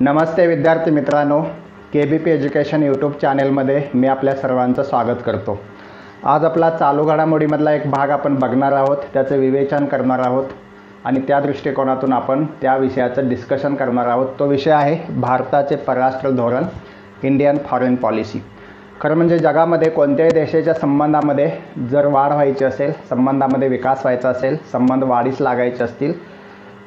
नमस्ते विद्यार्थी मित्रांनो, KBP education YouTube चॅनेलमध्ये मी आपल्या सर्वांचं स्वागत करतो। आज आपला चालू घडामोडीमधला एक भाग आपण बघणार आहोत, त्याचे विवेचन करणार आहोत आणि त्या दृष्टिकोनातून आपण त्या विषयाचं डिस्कशन करणार आहोत। तो विषय आहे भारताचे परराष्ट्र धोरण, इंडियन फॉरेन पॉलिसी। खरं म्हणजे जगामध्ये कोणत्याही देशाच्या संबंधामध्ये जर वाढ व्हायची असेल, संबंधामध्ये विकास व्हायचा असेल, संबंध वाढीस लागायचे असतील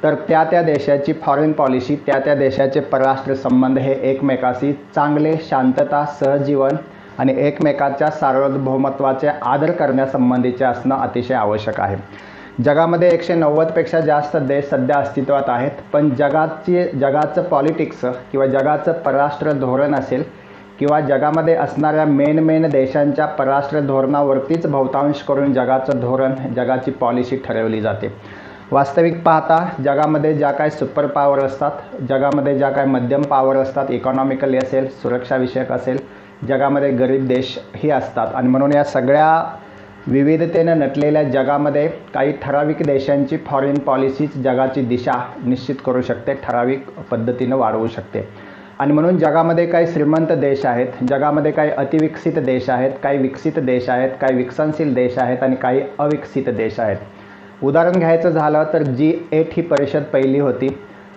तर त्या देशाची फॉरेन पॉलिसी, त्या देशाचे परराष्ट्र संबंध हे एकमेकाशी चांगले, शांतता, सहजीवन आणि एकमेकाच्या सार्वभौमत्वाचे आदर करण्यासंबंधीचे असणं अतिशय आवश्यक आहे। जगामध्ये 190 पेक्षा जास्त देश सध्या अस्तित्वात आहेत, पण जगाचं पॉलिटिक्स किंवा जगाचं परराष्ट्र धोरण असेल किंवा जगामध्ये असणाऱ्या मेन देशांच्या परराष्ट्र धोरणावरतीच बहुतांश करून जगाचं धोरण, जगाची पॉलिसी ठरवली जाते। वास्तविक पाहता जगामध्ये ज्या काही सुपर पॉवर असतात, जगामध्ये ज्या काही मध्यम पॉवर असतात, इकॉनॉमिकली असेल, सुरक्षाविषयक असेल, जगामध्ये गरीब देशही असतात आणि म्हणून या सगळ्या विविधतेने नटलेल्या जगामध्ये काही ठराविक देशांची फॉरेन पॉलिसीच जगाची दिशा निश्चित करू शकते, ठराविक पद्धतीने वाढवू शकते। आणि म्हणून जगामध्ये काही श्रीमंत देश आहेत, जगामध्ये काही अतिविकसित देश आहेत, काही विकसित देश आहेत, काही विकसनशील देश आहेत आणि काही अविकसित देश आहेत। उदाहरण घ्यायचं झालं तर G8 ही परिषद पहिली होती,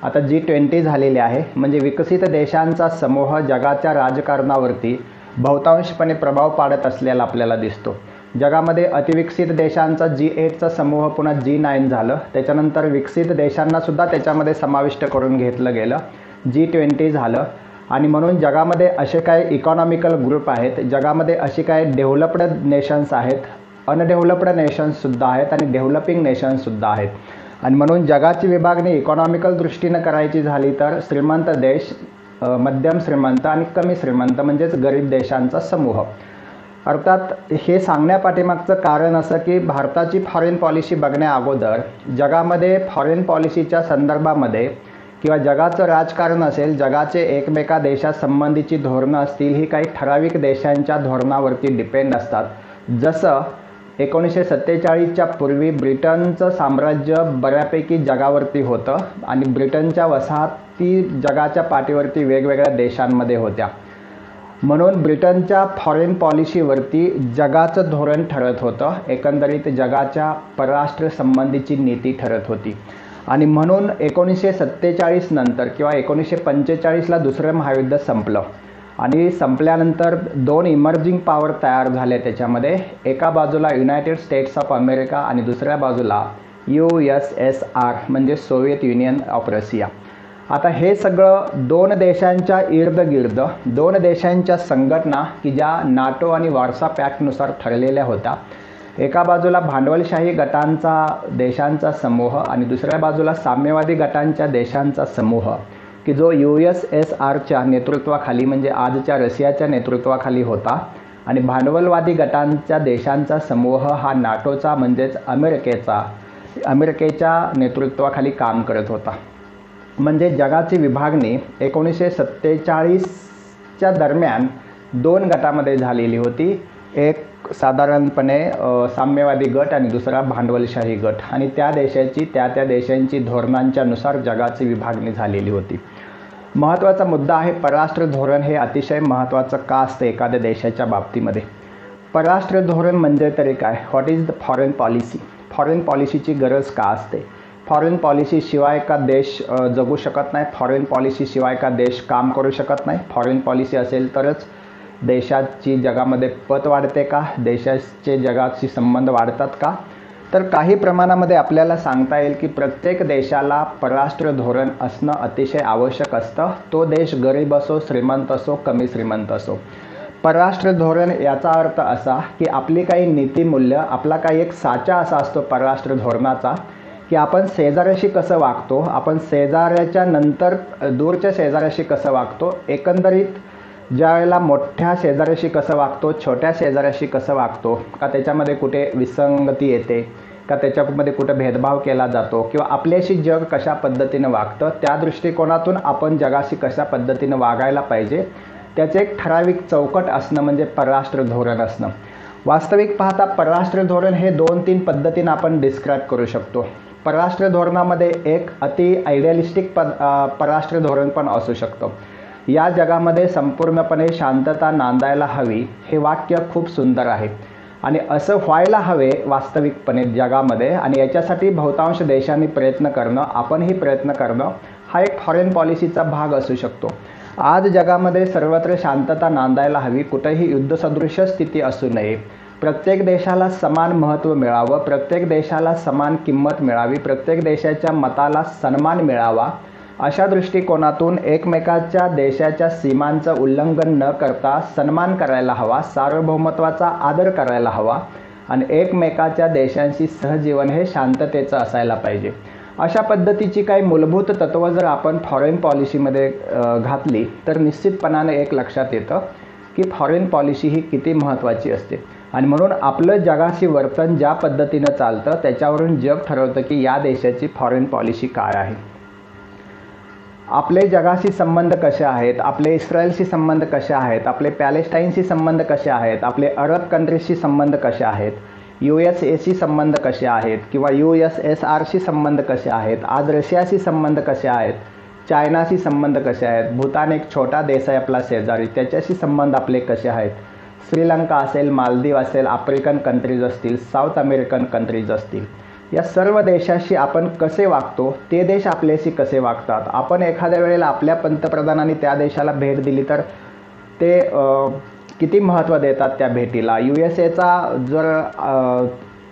आता G20 झालेली आहे। म्हणजे विकसित देशांचा समूह जगाच्या राजकारणावरती बहुतांशपणे प्रभाव पाडत असलेला आपल्याला दिसतो। जगामध्ये अतिविकसित देशांचा G8चा समूह पुन्हा G9 झालं, त्याच्यानंतर विकसित देशांना सुद्धा त्याच्यामध्ये समाविष्ट करून घेतलं गेलं, G20 झालं। आणि म्हणून जगामध्ये असे काही इकॉनॉमिकल ग्रुप आहेत, जगामध्ये अशी काही डेव्हलप्ड नेशन्स आहेत, अनडेव्हलप्ड नेशन्ससुद्धा आहेत आणि डेव्हलपिंग नेशन्ससुद्धा आहेत। आणि म्हणून जगाची विभागणी इकॉनॉमिकल दृष्टीनं करायची झाली तर श्रीमंत देश, मध्यम श्रीमंत आणि कमी श्रीमंत म्हणजेच गरीब देशांचा समूह। अर्थात हे सांगण्यापाठीमागचं कारण असं की भारताची फॉरेन पॉलिसी बघण्या अगोदर जगामध्ये फॉरेन पॉलिसीच्या संदर्भामध्ये किंवा जगाचं राजकारण असेल, जगाचे एकमेका देशासंबंधीची धोरणं असतील, ही काही ठराविक देशांच्या धोरणावरती डिपेंड असतात। जसं 1947च्या पूर्वी ब्रिटनचं साम्राज्य बऱ्यापैकी जगावरती होतं आणि ब्रिटनच्या वसाहती जगाच्या पाठीवरती वेगवेगळ्या देशांमध्ये होत्या, म्हणून ब्रिटनच्या फॉरेन पॉलिसीवरती जगाचं धोरण ठरत होतं, एकंदरीत जगाच्या परराष्ट्र संबंधीची नीती ठरत होती। आणि म्हणून 1947 नंतर किंवा 1945ला दुसरं महायुद्ध संपलं आणि संपल्यानंतर दोन इमर्जिंग पॉवर तयार झाले त्याच्यामध्ये, एका बाजूला युनायटेड स्टेट्स ऑफ अमेरिका आणि दुसऱ्या बाजूला USSR म्हणजे सोव्हिएत युनियन ऑफ रशिया। आता हे सगळं दोन देशांच्या इर्दगिर्द, दोन देशांच्या संघटना की ज्या नाटो आणि वार्सा पॅक्टनुसार ठरलेल्या होत्या, एका बाजूला भांडवलशाही गटांचा देशांचा समूह आणि दुसऱ्या बाजूला साम्यवादी गटांच्या देशांचा समूह की जो USSRच्या नेतृत्वाखाली म्हणजे आजच्या रशियाच्या नेतृत्वाखाली होता आणि भांडवलवादी गटांच्या देशांचा समूह हा नाटोचा म्हणजेच अमेरिकेच्या नेतृत्वाखाली काम करत होता। म्हणजे जगाची विभागणी 1947च्या दरम्यान दोन गटामध्ये झालेली होती, एक साधारणपणे साम्यवादी गट आणि दुसरा भांडवलशाही गट, आणि त्या देशांची धोरणांच्या नुसार जगाची विभागणी झालेली होती। महत्त्वाचा मुद्दा आहे परराष्ट्र धोरण हे अतिशय महत्त्वाचं का असतं एखाद्या देशाच्या बाबतीमध्ये। परराष्ट्र धोरण म्हणजे तरी काय, what is the foreign policy, foreign पॉलिसीची गरज का असते, फॉरेन पॉलिसी शिवाय का देश जगू शकत नाही, फॉरेन पॉलिसी शिवाय का देश काम करू शकत नाही, फॉरेन पॉलिसी असेल तरच देशाची जगामध्ये पत वाढते का, देशाचे जगाशी संबंध वाढतात का। तर काही प्रमाणामध्ये आपल्याला सांगता येईल की प्रत्येक देशाला परराष्ट्र धोरण असणं अतिशय आवश्यक असतं, तो देश गरीब असो, श्रीमंत असो, कमी श्रीमंत असो। परराष्ट्र धोरण याचा अर्थ असा की आपली काही नीतिमूल्य, आपला काही एक साचा असा असतो परराष्ट्र धोरणाचा की आपण शेजाऱ्याशी कसं वागतो, आपण शेजाऱ्याच्या नंतर दूरच्या शेजाऱ्याशी कसं वागतो, एकंदरीत ज्या वेळेला मोठ्या शेजाऱ्याशी कसं वागतो, छोट्या शेजाऱ्याशी कसं वागतो, का त्याच्यामध्ये कुठे विसंगती येते का, त्याच्यामध्ये कुठे भेदभाव केला जातो किंवा आपल्याशी जग कशा पद्धतीनं वागतं, त्या दृष्टिकोनातून आपण जगाशी कशा पद्धतीनं वागायला पाहिजे, त्याचे एक ठराविक चौकट असणं म्हणजे परराष्ट्र धोरण असणं। वास्तविक पाहता परराष्ट्र धोरण हे 2-3 पद्धतीने आपण डिस्क्राईब करू शकतो. परराष्ट्र धोरणामध्ये एक अति आयडियलिस्टिक परराष्ट्र धोरण पण असू शकतं. या जगामध्ये संपूर्णपणे शांतता नांदायला हवी हे वाक्य खूप सुंदर आहे आणि असं व्हायला हवे वास्तविकपणे जगामध्ये, आणि याच्यासाठी बहुतांश देशांनी प्रयत्न करणं, आपणही प्रयत्न करणं हा एक फॉरेन पॉलिसीचा भाग असू शकतो. आज जगामध्ये सर्वत्र शांतता नांदायला हवी, कुठेही युद्धसदृश स्थिती असू नये, प्रत्येक देशाला समान महत्त्व मिळावं, प्रत्येक देशाला समान किंमत मिळावी, प्रत्येक देशाच्या मताला सन्मान मिळावा, अशा दृष्टिकोनातून एकमेकाच्या देशाच्या सीमांचं उल्लंघन न करता सन्मान करायला हवा, सार्वभौमत्वाचा आदर करायला हवा आणि एकमेकाच्या देशांशी सहजीवन हे शांततेचं असायला पाहिजे. अशा पद्धतीची काही मूलभूत तत्त्व जर आपण फॉरेन पॉलिसीमध्ये घातली तर निश्चितपणाने एक लक्षात येतं की फॉरेन पॉलिसी ही किती महत्त्वाची असते. आणि म्हणून आपलं जगाशी वर्तन ज्या पद्धतीनं चालतं त्याच्यावरून जग ठरवतं की या देशाची फॉरेन पॉलिसी काय आहे. आपले जगाशी संबंध कसे आहेत, आपले इस्रायलशी संबंध कसे आहेत, आपले पॅलेस्टाईनशी संबंध कसे आहेत, आपले अरब कंट्रीजशी संबंध कसे आहेत, USA संबंध कसे आहेत किंवा USSRशी संबंध कसे आहेत, आज रशियाशी संबंध कसे आहेत, चायनाशी संबंध कसे आहेत, भूतान एक छोटा देश आहे आपला शेजारी, त्याच्याशी संबंध आपले कसे आहेत, श्रीलंका असेल, मालदीव असेल, आफ्रिकन कंट्रीज असतील, साऊथ अमेरिकन कंट्रीज असतील, या सर्व देशाशी आपण कसे वागतो, ते देश आपल्याशी कसे वागतात. आपण एखाद्या वेळेला आपल्या पंतप्रधानांनी त्या देशाला भेट दिली तर ते किती महत्त्व देतात त्या भेटीला. USAचा जर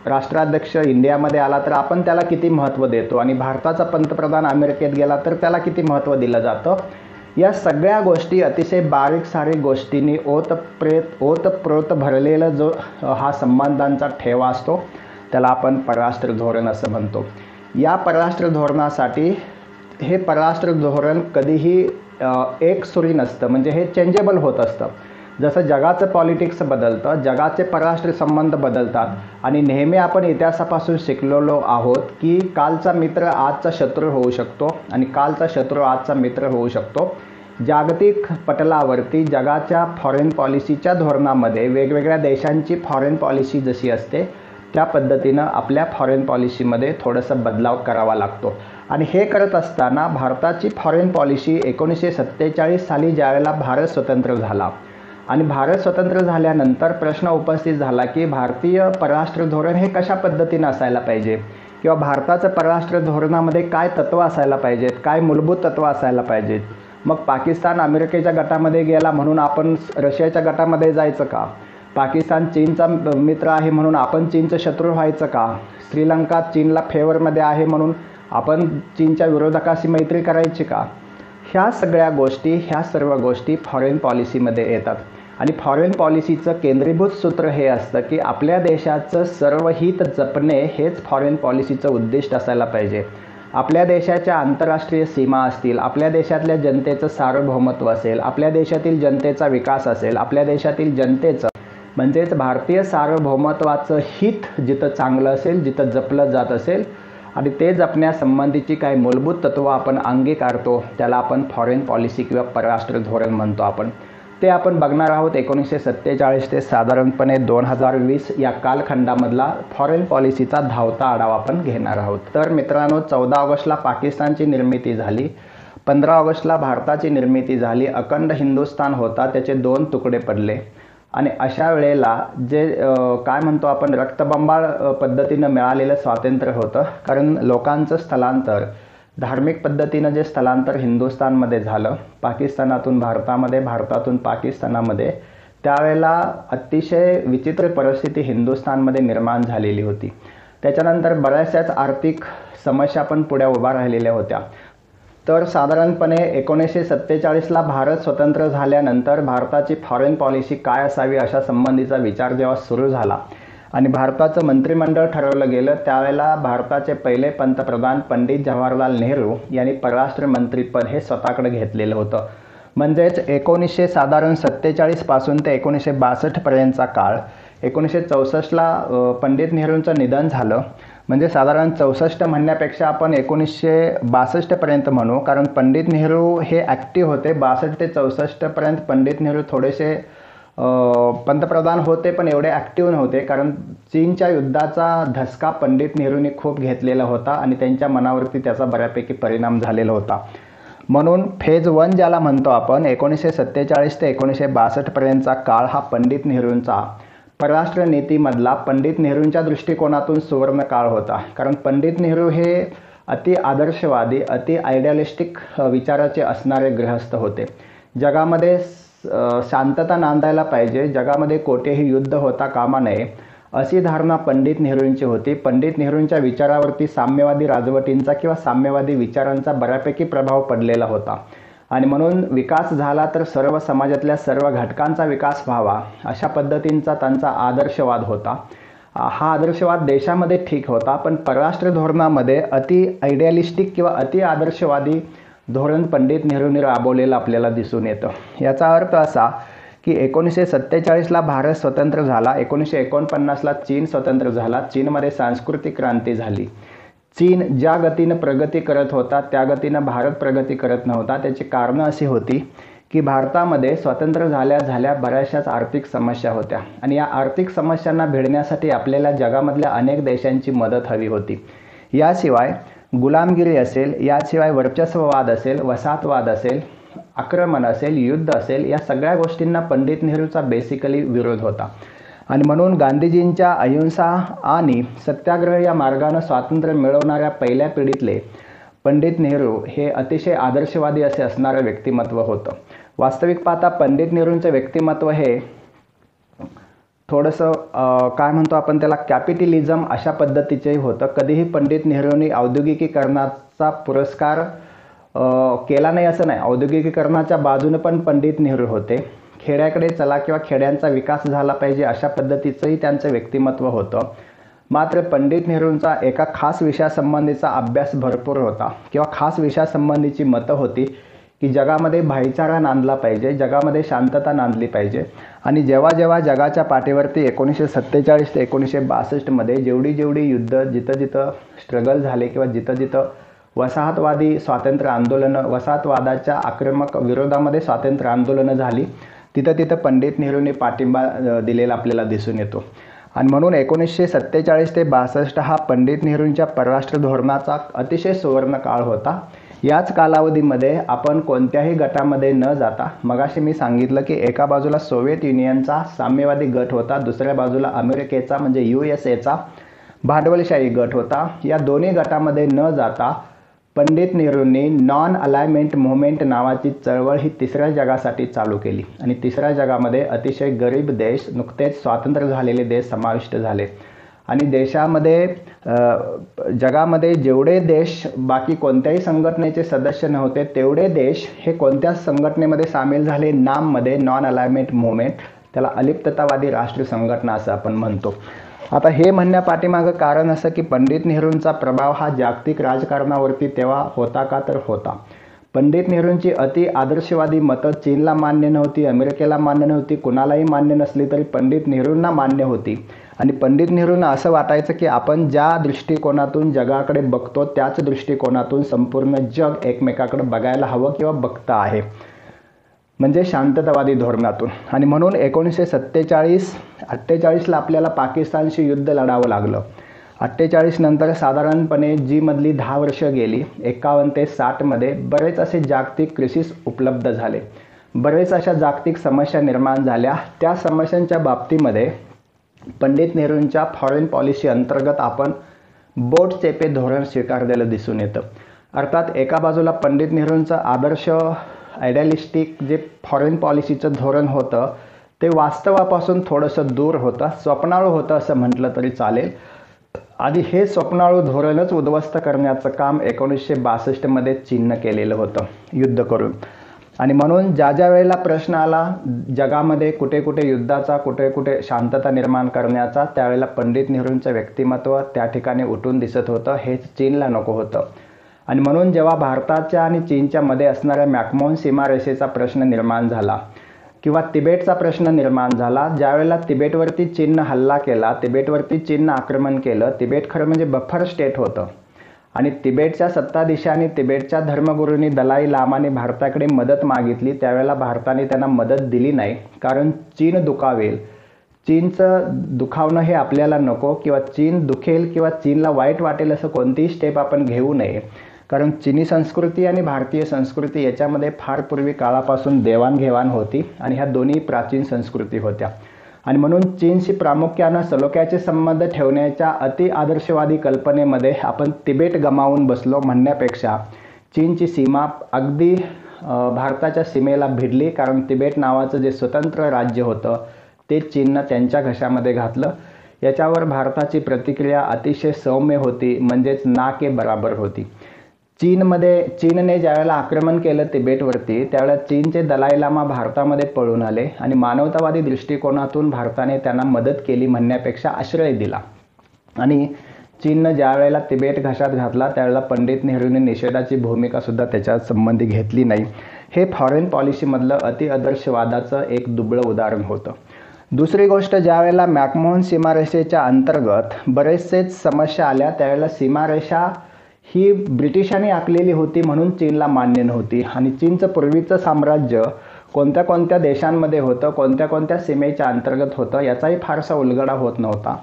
राष्ट्राध्यक्ष इंडियामध्ये आला तर आपण त्याला किती महत्त्व देतो आणि भारताचा पंतप्रधान अमेरिकेत गेला तर त्याला किती महत्त्व दिलं जातं. या सगळ्या गोष्टी अतिशय बारीक सारीक गोष्टींनी ओतप्रोत भरलेला जो हा संबंधांचा ठेवा असतो त्याला आपण परराष्ट्र धोरण असं म्हणतो. या परराष्ट्र धोरणासाठी हे परराष्ट्र धोरण कधीही एकसुरी नसतं, म्हणजे हे चेंजेबल होत असतं. जसं जगाचं पॉलिटिक्स बदलतं, जगाचे परराष्ट्र संबंध बदलतात आणि नेहमी आपण इतिहासापासून शिकलेलो आहोत की कालचा मित्र आजचा शत्रू होऊ शकतो आणि कालचा शत्रू आजचा मित्र होऊ शकतो. जागतिक पटलावरती जगाच्या फॉरेन पॉलिसीच्या धोरणामध्ये वेगवेगळ्या देशांची फॉरेन पॉलिसी जशी असते त्या पद्धतीनं आपल्या फॉरेन पॉलिसीमध्ये थोडंसं बदलाव करावा लागतो. आणि हे करत असताना भारताची फॉरेन पॉलिसी 1947 साली ज्यावेळेला भारत स्वतंत्र झाला आणि भारत स्वतंत्र झाल्यानंतर प्रश्न उपस्थित झाला की भारतीय परराष्ट्र धोरण हे कशा पद्धतीनं असायला पाहिजे किंवा भारताचं परराष्ट्र धोरणामध्ये काय तत्त्व असायला पाहिजेत, काय मूलभूत तत्त्व असायला पाहिजेत. मग पाकिस्तान अमेरिकेच्या गटामध्ये गेला म्हणून आपण रशियाच्या गटामध्ये जायचं का, पाकिस्तान चीनचा मित्र आहे म्हणून आपण चीनचं शत्रू व्हायचं का, श्रीलंका चीनला फेवरमध्ये आहे म्हणून आपण चीनच्या विरोधकाशी मैत्री करायची का. ह्या सर्व गोष्टी फॉरेन पॉलिसीमध्ये येतात आणि फॉरेन पॉलिसीचं केंद्रीभूत सूत्र हे असतं की आपल्या देशाचं सर्व हित जपणे हेच फॉरेन पॉलिसीचं उद्दिष्ट असायला पाहिजे. आपल्या देशाच्या आंतरराष्ट्रीय सीमा असतील, आपल्या देशातल्या जनतेचं सार्वभौमत्व असेल, आपल्या देशातील जनतेचा विकास असेल, आपल्या देशातील जनतेचं म्हणजेच भारतीय सार्वभौमत्वाचं हित जिथं चांगलं असेल, जिथं जपलं जात असेल आणि ते जपण्यासंबंधीची काही मूलभूत तत्त्व आपण अंगीकारतो त्याला आपण फॉरेन पॉलिसी किंवा परराष्ट्र धोरण म्हणतो. ते आपण बघणार आहोत 1947 ते साधारणपणे 2020 या कालखंडामधला फॉरेन पॉलिसीचा धावता आढावा आपण घेणार आहोत. तर मित्रांनो, 14 ऑगस्टला पाकिस्तानची निर्मिती झाली, 15 ऑगस्टला भारताची निर्मिती झाली, अखंड हिंदुस्थान होता, त्याचे 2 तुकडे पडले आणि अशा वेळेला जे काय म्हणतो आपण रक्तबंबाळ पद्धतीनं मिळालेलं स्वातंत्र्य होतं, कारण लोकांचं स्थलांतर धार्मिक पद्धतीनं जे स्थलांतर हिंदुस्थानमध्ये झालं, पाकिस्तानातून भारतामध्ये, भारतातून पाकिस्तानामध्ये, त्यावेळेला अतिशय विचित्र परिस्थिती हिंदुस्थानमध्ये निर्माण झालेली होती. त्याच्यानंतर बऱ्याचशाच आर्थिक समस्या पण पुढे उभा राहिलेल्या होत्या. तर साधारणपणे 1947ला भारत स्वतंत्र झाल्यानंतर भारताची फॉरेन पॉलिसी काय असावी अशा संबंधीचा विचार जेव्हा सुरू झाला आणि भारताचं मंत्रिमंडळ ठरवलं गेलं, त्यावेळेला भारताचे पहिले पंतप्रधान पंडित जवाहरलाल नेहरू यांनी परराष्ट्र मंत्रीपद हे स्वतःकडे घेतलेलं होतं. म्हणजेच 1947 पासून ते 1962 पर्यंतचा काळ, 1964ला पंडित नेहरूंचं निधन झालं, म्हणजे साधारण 64 म्हणण्यापेक्षा आपण 1962 पर्यंत म्हणू, कारण पंडित नेहरू हे ॲक्टिव्ह होते. 62 ते 64 पर्यंत पंडित नेहरू थोडेसे पंतप्रधान होते पण एवढे ॲक्टिव्ह नव्हते, कारण चीनच्या युद्धाचा धसका पंडित नेहरूंनी खूप घेतलेला होता आणि त्यांच्या मनावरती त्याचा बऱ्यापैकी परिणाम झालेला होता. म्हणून फेज 1 ज्याला म्हणतो आपण, 1947 ते 1962 पर्यंतचा काळ हा पंडित नेहरूंचा परराष्ट्र नीतीमधला पंडित नेहरूंच्या दृष्टिकोनातून सुवर्ण काळ होता. कारण पंडित नेहरू हे अति आदर्शवादी, अति आयडियालिस्टिक विचाराचे असणारे गृहस्थ होते. जगामध्ये शांतता नांदायला पाहिजे, जगामध्ये कोठेही युद्ध होता कामा नये, अशी धारणा पंडित नेहरूंची होती. पंडित नेहरूंच्या विचारावरती साम्यवादी राजवटींचा किंवा साम्यवादी विचारांचा बऱ्यापैकी प्रभाव पडलेला होता आणि म्हणून विकास झाला तर सर्व समाजातल्या सर्व घटकांचा विकास व्हावा अशा पद्धतींचा त्यांचा आदर्शवाद होता. हा आदर्शवाद देशामध्ये ठीक होता, पण परराष्ट्र धोरणामध्ये अति आयडियालिस्टिक किंवा अति आदर्शवादी धोरण पंडित नेहरूंनी राबवलेलं आपल्याला दिसून येतं. याचा अर्थ असा की 1947ला भारत स्वतंत्र झाला, 1949ला चीन स्वतंत्र झाला, चीनमध्ये सांस्कृतिक क्रांती झाली. चीन ज्या गतीनं प्रगती करत होता त्या गतीनं भारत प्रगती करत नव्हता. त्याची कारणं अशी होती की भारतामध्ये स्वतंत्र झाल्या बऱ्याचशाच आर्थिक समस्या होत्या आणि या आर्थिक समस्यांना भिडण्यासाठी आपल्याला जगामधल्या अनेक देशांची मदत हवी होती. याशिवाय गुलामगिरी असेल, याशिवाय वर्चस्ववाद असेल, वसाहतवाद असेल, आक्रमण असेल, युद्ध असेल, या सगळ्या गोष्टींना पंडित नेहरूचा बेसिकली विरोध होता आणि म्हणून गांधीजींच्या अहिंसा आणि सत्याग्रह या मार्गाने स्वातंत्र्य मिळवणाऱ्या पहिल्या पिढीतले पंडित नेहरू हे अतिशय आदर्शवादी असे असणारं व्यक्तिमत्व होतं. वास्तविक पाहता पंडित नेहरूंचं व्यक्तिमत्व हे थोडंसं काय म्हणतो आपण त्याला, कॅपिटलिझम अशा पद्धतीचंही होतं. कधीही पंडित नेहरूंनी औद्योगिकीकरणाचा पुरस्कार केला नाही असं नाही, औद्योगिकीकरणाच्या बाजूने पण पंडित नेहरू होते. खेड्याकडे चला किंवा खेड्यांचा विकास झाला पाहिजे अशा पद्धतीचंही त्यांचं व्यक्तिमत्व होतं. मात्र पंडित नेहरूंचा एका खास विषयासंबंधीचा अभ्यास भरपूर होता किंवा खास विषयासंबंधीची मतं होती की जगामध्ये भाईचारा नांदला पाहिजे, जगामध्ये शांतता नांदली पाहिजे. आणि जेव्हा जेव्हा जगाच्या पाठीवरती 1947 ते 1962मध्ये जेवढी युद्ध जिथं स्ट्रगल झाले किंवा जिथं वसाहतवादी स्वातंत्र्य आंदोलनं, वसाहतवादाच्या आक्रमक विरोधामध्ये स्वातंत्र्य आंदोलनं झाली, तिथं पंडित नेहरूंनी पाठिंबा दिलेला आपल्याला दिसून येतो. आणि म्हणून 1947 ते 62 हा पंडित नेहरूंच्या परराष्ट्र धोरणाचा अतिशय सुवर्ण काळ होता. याच कालावधीमध्ये आपण कोणत्याही गटामध्ये न जाता, मगाशी मी सांगितलं की एका बाजूला सोव्हिएत युनियनचा साम्यवादी गट होता, दुसऱ्या बाजूला अमेरिकेचा म्हणजे USAचा भांडवलशाही गट होता. या दोन्ही गटामध्ये न जाता पंडित नेहरूंनी नॉन अलाइनमेंट मुव्हमेंट नावाची चळवळ ही तिसऱ्या जगासाठी चालू केली आणि तिसऱ्या जगामध्ये अतिशय गरीब देश, नुकतेच स्वातंत्र्य झालेले देश समाविष्ट झाले आणि देशामध्ये जगामध्ये जेवढे देश बाकी कोणत्याही संघटनेचे सदस्य नव्हते तेवढे देश हे कोणत्या संघटनेमध्ये सामील झाले, नाममध्ये नॉन अलाइनमेंट मुव्हमेंट, त्याला अलिप्ततावादी राष्ट्र संघटना असं आपण म्हणतो. आता हे म्हणण्यापाठीमागं कारण असं की पंडित नेहरूंचा प्रभाव हा जागतिक राजकारणावरती तेव्हा होता का, तर होता. पंडित नेहरूंची अति आदर्शवादी मतं चीनला मान्य नव्हती, अमेरिकेला मान्य नव्हती, कुणालाही मान्य नसली तरी पंडित नेहरूंना मान्य होती. आणि पंडित नेहरूंना असं वाटायचं की आपण ज्या दृष्टिकोनातून जगाकडे बघतो त्याच दृष्टिकोनातून संपूर्ण जग एकमेकाकडे बघायला हवं किंवा बघतं आहे, म्हणजे शांततावादी धोरणातून. आणि म्हणून 1947-48ला आपल्याला पाकिस्तानशी युद्ध लढावं लागलं. 48 नंतर साधारणपणे जी मधली 10 वर्ष गेली, 51 ते 60मध्ये बरेच असे जागतिक क्रिसिस उपलब्ध झाले, बरेच अशा जागतिक समस्या निर्माण झाल्या. त्या समस्यांच्या बाबतीमध्ये पंडित नेहरूंच्या फॉरेन पॉलिसी अंतर्गत आपण बोट चेपे धोरण स्वीकारलेलं दिसून येतं. अर्थात एका बाजूला पंडित नेहरूंचं आदर्श आयडियालिस्टिक जे फॉरेन पॉलिसीचं धोरण होतं ते वास्तवापासून थोडंसं दूर होतं, स्वप्नाळू होतं असं म्हटलं तरी चालेल. आणि हे स्वप्नाळू धोरणच उद्ध्वस्त करण्याचं काम 1962मध्ये चीननं केलेलं होतं युद्ध करून. आणि म्हणून ज्या वेळेला प्रश्न आला जगामध्ये कुठे कुठे युद्धाचा, कुठे कुठे शांतता निर्माण करण्याचा, त्यावेळेला पंडित नेहरूंचं व्यक्तिमत्व त्या ठिकाणी उठून दिसत होतं. हेच चीनला नको होतं. आणि म्हणून जेव्हा भारताच्या आणि चीनच्या मध्ये असणाऱ्या मॅकमोहन सीमारेषेचा प्रश्न निर्माण झाला किंवा तिबेटचा प्रश्न निर्माण झाला, ज्यावेळेला तिबेटवरती चीननं हल्ला केला, तिबेटवरती चीननं आक्रमण केलं, तिबेट खरं म्हणजे बफर स्टेट होतं आणि तिबेटच्या सत्ताधीश आणि तिबेटच्या धर्मगुरूंनी दलाई लामाने भारताकडे मदत मागितली, त्यावेळेला भारताने त्यांना मदत दिली नाही, कारण चीन दुखावेल, चीनचं दुखावणं हे आपल्याला नको, किंवा चीन दुखेल किंवा चीनला वाईट वाटेल असं कोणतीही स्टेप आपण घेऊ नये. कारण चीनी संस्कृती आणि भारतीय संस्कृती याच्यामध्ये फार पूर्वी काळापासून देवाणघेवाण होती आणि ह्या दोन्ही प्राचीन संस्कृती होत्या. आणि म्हणून चीनशी प्रामुख्यानं सलोख्याचे संबंध ठेवण्याच्या अति आदर्शवादी कल्पनेमध्ये आपण तिबेट गमावून बसलो म्हणण्यापेक्षा चीनची सीमा अगदी भारताच्या सीमेला भिडली, कारण तिबेट नावाचं जे स्वतंत्र राज्य होतं ते चीननं त्यांच्या घशामध्ये घातलं. याच्यावर भारताची प्रतिक्रिया अतिशय सौम्य होती, म्हणजेच ना के बराबर होती. चीनने ज्यावेळेला आक्रमण केलं तिबेटवरती, त्यावेळेला चीनचे दलाई लामा भारतामध्ये पळून आले आणि मानवतावादी दृष्टिकोनातून भारताने त्यांना मदत केली म्हणण्यापेक्षा आश्रय दिला. आणि चीननं ज्यावेळेला तिबेट घशात घातला त्यावेळेला पंडित नेहरूंनी निषेधाची भूमिकासुद्धा त्याच्या संबंधी घेतली नाही. हे फॉरेन पॉलिसीमधलं अतिआदर्शवादाचं एक दुबळं उदाहरण होतं. दुसरी गोष्ट, ज्यावेळेला मॅकमोहन सीमारेषेच्या अंतर्गत बरेचसेच समस्या आल्या, त्यावेळेला सीमारेषा ही ब्रिटिशांनी आखलेली होती म्हणून चीनला मान्य नव्हती. आणि चीनचं पूर्वीचं साम्राज्य कोणत्या कोणत्या देशांमध्ये होतं, कोणत्या कोणत्या सीमेच्या अंतर्गत होतं, याचाही फारसा उलगडा होत नव्हता.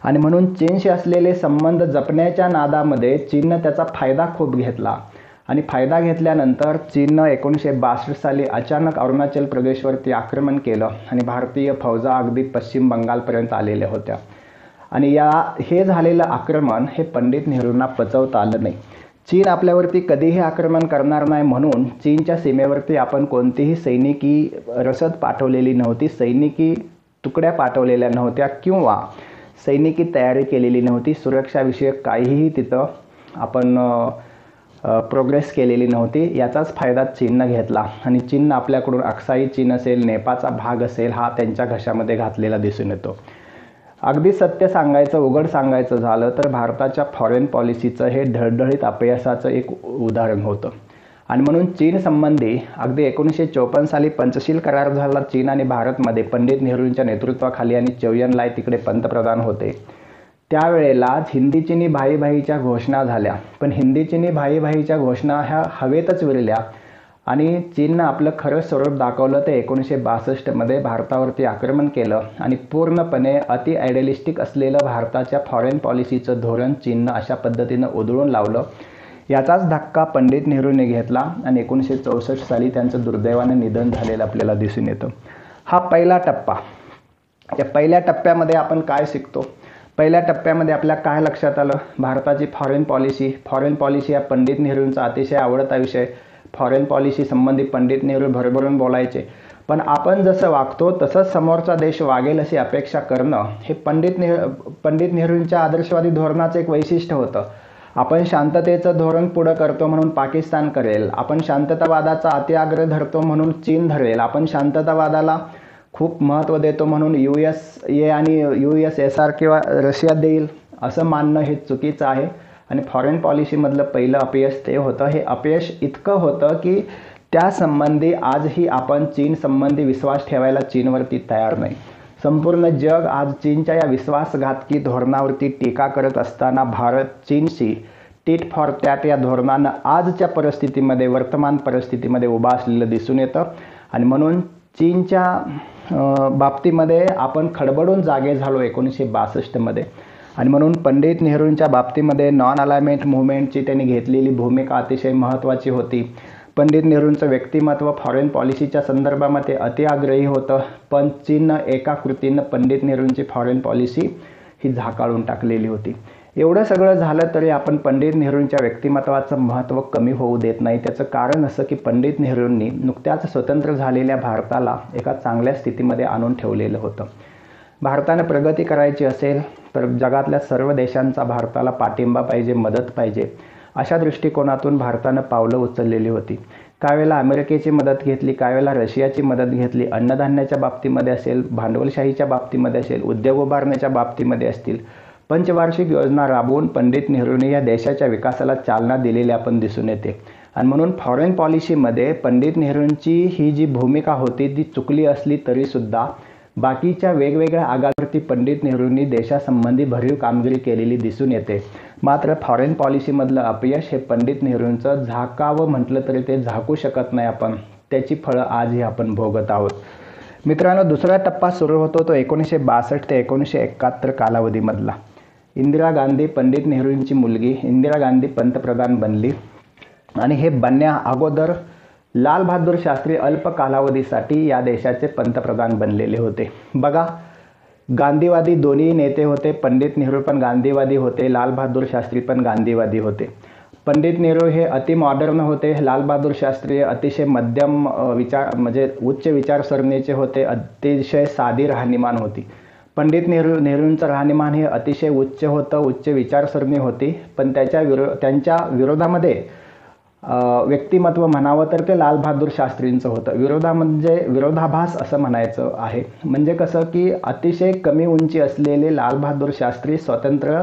आणि म्हणून चीनशी असलेले संबंध जपण्याच्या नादामध्ये चीननं त्याचा फायदा खूप घेतला. आणि फायदा घेतल्यानंतर चीननं 1962 साली अचानक अरुणाचल प्रदेशवरती आक्रमण केलं आणि भारतीय फौजा अगदी पश्चिम बंगालपर्यंत आलेल्या होत्या. आणि हे झालेलं आक्रमण हे पंडित नेहरूंना पचवता आलं नाही. चीन आपल्यावरती कधीही आक्रमण करणार नाही म्हणून चीनच्या सीमेवरती आपण कोणतीही सैनिकी रसद पाठवलेली नव्हती, सैनिकी तुकड्या पाठवलेल्या नव्हत्या किंवा सैनिकी तयारी केलेली नव्हती. सुरक्षाविषयक काहीही तिथं आपण प्रोग्रेस केलेली नव्हती. याचाच फायदा चीननं घेतला आणि चीननं आपल्याकडून अक्साई चीन असेल, नेपाळचा भाग असेल, हा त्यांच्या घशामध्ये घातलेला दिसून येतो. अगदी सत्य सांगायचं, उघड सांगायचं झालं तर भारताच्या फॉरेन पॉलिसीचं हे ढळढळीत अपयशाचं एक उदाहरण होतं. आणि म्हणून चीन संबंधी अगदी 1954 साली पंचशील करार झाला चीन आणि भारतमध्ये, पंडित नेहरूंच्या नेतृत्वाखाली, आणि चौयन लाई तिकडे पंतप्रधान होते. त्यावेळेलाच हिंदी चीनी भाईभाईच्या घोषणा झाल्या, पण हिंदी चीनी भाईभाईच्या घोषणा ह्या हवेतच विरल्या आणि चीननं आपलं खरं स्वरूप दाखवलं. ते 1962 भारतावरती आक्रमण केलं आणि पूर्णपणे अति आयडियलिस्टिक असलेलं भारताच्या फॉरेन पॉलिसीचं धोरण चीननं अशा पद्धतीनं उधळून लावलं. याचाच धक्का पंडित नेहरूंनी घेतला आणि 1964 साली त्यांचं दुर्दैवानं निधन झालेलं आपल्याला दिसून येतं. हा पहिला टप्पा. या पहिल्या टप्प्यामध्ये आपण काय शिकतो? पहिल्या टप्प्यामध्ये आपल्या काय लक्षात आलं? भारताची फॉरेन पॉलिसी हा पंडित नेहरूंचा अतिशय आवडता विषय. फॉरेन पॉलिसी संबंधी पंडित नेहरू भरभरून बोलायचे, पण आपण जसं वागतो तसंच समोरचा देश वागेल अशी अपेक्षा करणं हे पंडित नेहरूंच्या आदर्शवादी धोरणाचं एक वैशिष्ट्य होतं. आपण शांततेचं धोरण पुढं करतो म्हणून पाकिस्तान करेल, आपण शांततावादाचा अतिआग्रह धरतो म्हणून चीन धरेल, आपण शांततावादाला खूप महत्त्व देतो म्हणून USA आणि USSR किंवा रशिया देईल असं मानणं हे चुकीचं आहे. आणि फॉरेन पॉलिसीमधलं पहिलं अपयश ते होतं. हे अपयश इतकं होतं की त्या संबंधी आजही आपण चीन संबंधी विश्वास ठेवायला चीनवरती तयार नाही. संपूर्ण जग आज चीनच्या या विश्वासघातकी धोरणावरती टीका करत असताना भारत चीनशी टीट फॉर टॅट या धोरणानं आजच्या परिस्थितीमध्ये, वर्तमान परिस्थितीमध्ये उभा असलेलं दिसून येतं. आणि म्हणून चीनच्या बाबतीमध्ये आपण खडबडून जागे झालो 1962 आणि म्हणून पंडित नेहरूंच्या बाबतीमध्ये नॉन अलाइनमेंट मूव्हमेंटची त्यांनी घेतलेली भूमिका अतिशय महत्त्वाची होती. पंडित नेहरूंचं व्यक्तिमत्व फॉरेन पॉलिसीच्या संदर्भामध्ये अतिआग्रही होतं, पण चीननं एका कृतीनं पंडित नेहरूंची फॉरेन पॉलिसी ही झाकाळून टाकलेली होती. एवढं सगळं झालं तरी आपण पंडित नेहरूंच्या व्यक्तिमत्वाचं महत्त्व कमी होऊ देत नाही. त्याचं कारण असं की पंडित नेहरूंनी नुकत्याच स्वतंत्र झालेल्या भारताला एका चांगल्या स्थितीमध्ये आणून ठेवलेलं होतं. भारतानं प्रगती करायची असेल तर जगातल्या सर्व देशांचा भारताला पाठिंबा पाहिजे, मदत पाहिजे, अशा दृष्टिकोनातून भारतानं पावलं उचललेली होती. काही वेळेला अमेरिकेची मदत घेतली, काही वेळेला रशियाची मदत घेतली, अन्नधान्याच्या बाबतीमध्ये असेल, भांडवलशाहीच्या बाबतीमध्ये असेल, उद्योग उभारण्याच्या बाबतीमध्ये असतील. पंचवार्षिक योजना राबवून पंडित नेहरूंनी या देशाच्या विकासाला चालना दिलेली आपण दिसून येते. आणि म्हणून फॉरेन पॉलिसीमध्ये पंडित नेहरूंची ही जी भूमिका होती ती चुकली असली तरीसुद्धा बाकीच्या वेगवेगळ्या आघाडीवरती पंडित नेहरूंनी देशासंबंधी भरीव कामगिरी केलेली दिसून येते. मात्र फॉरेन पॉलिसीमधलं अपयश हे पंडित नेहरूंचं झाकावं म्हटलं तरी ते झाकू शकत नाही आपण. त्याची फळं आजही आपण भोगत आहोत. मित्रांनो, दुसरा टप्पा सुरू होतो तो 1962 ते 1971 कालावधीमधला. इंदिरा गांधी, पंडित नेहरूंची मुलगी इंदिरा गांधी पंतप्रधान बनली आणि हे बनण्या अगोदर लाल बहादूर शास्त्री अल्प कालावधीसाठी या देशाचे पंतप्रधान बनलेले होते. बघा, गांधीवादी दोन्ही नेते होते. पंडित नेहरू पण गांधीवादी होते, लाल बहादूर शास्त्री पण गांधीवादी होते. पंडित नेहरू हे अति मॉडर्न होते, लाल बहादूर शास्त्री अतिशय मध्यम म्हणजे उच्च विचारसरणीचे होते, अतिशय साधी राहणीमान होती. पंडित नेहरूंचं राहणीमान हे अतिशय उच्च होतं, उच्च विचारसरणी होती, पण त्यांच्या विरोधामध्ये व्यक्तिमत्व म्हणावं तर ते लाल बहादूर शास्त्रींचं होतं. म्हणजे विरोधाभास असं म्हणायचं आहे. म्हणजे कसं की अतिशय कमी उंची असलेले लाल बहादूर शास्त्री स्वतंत्र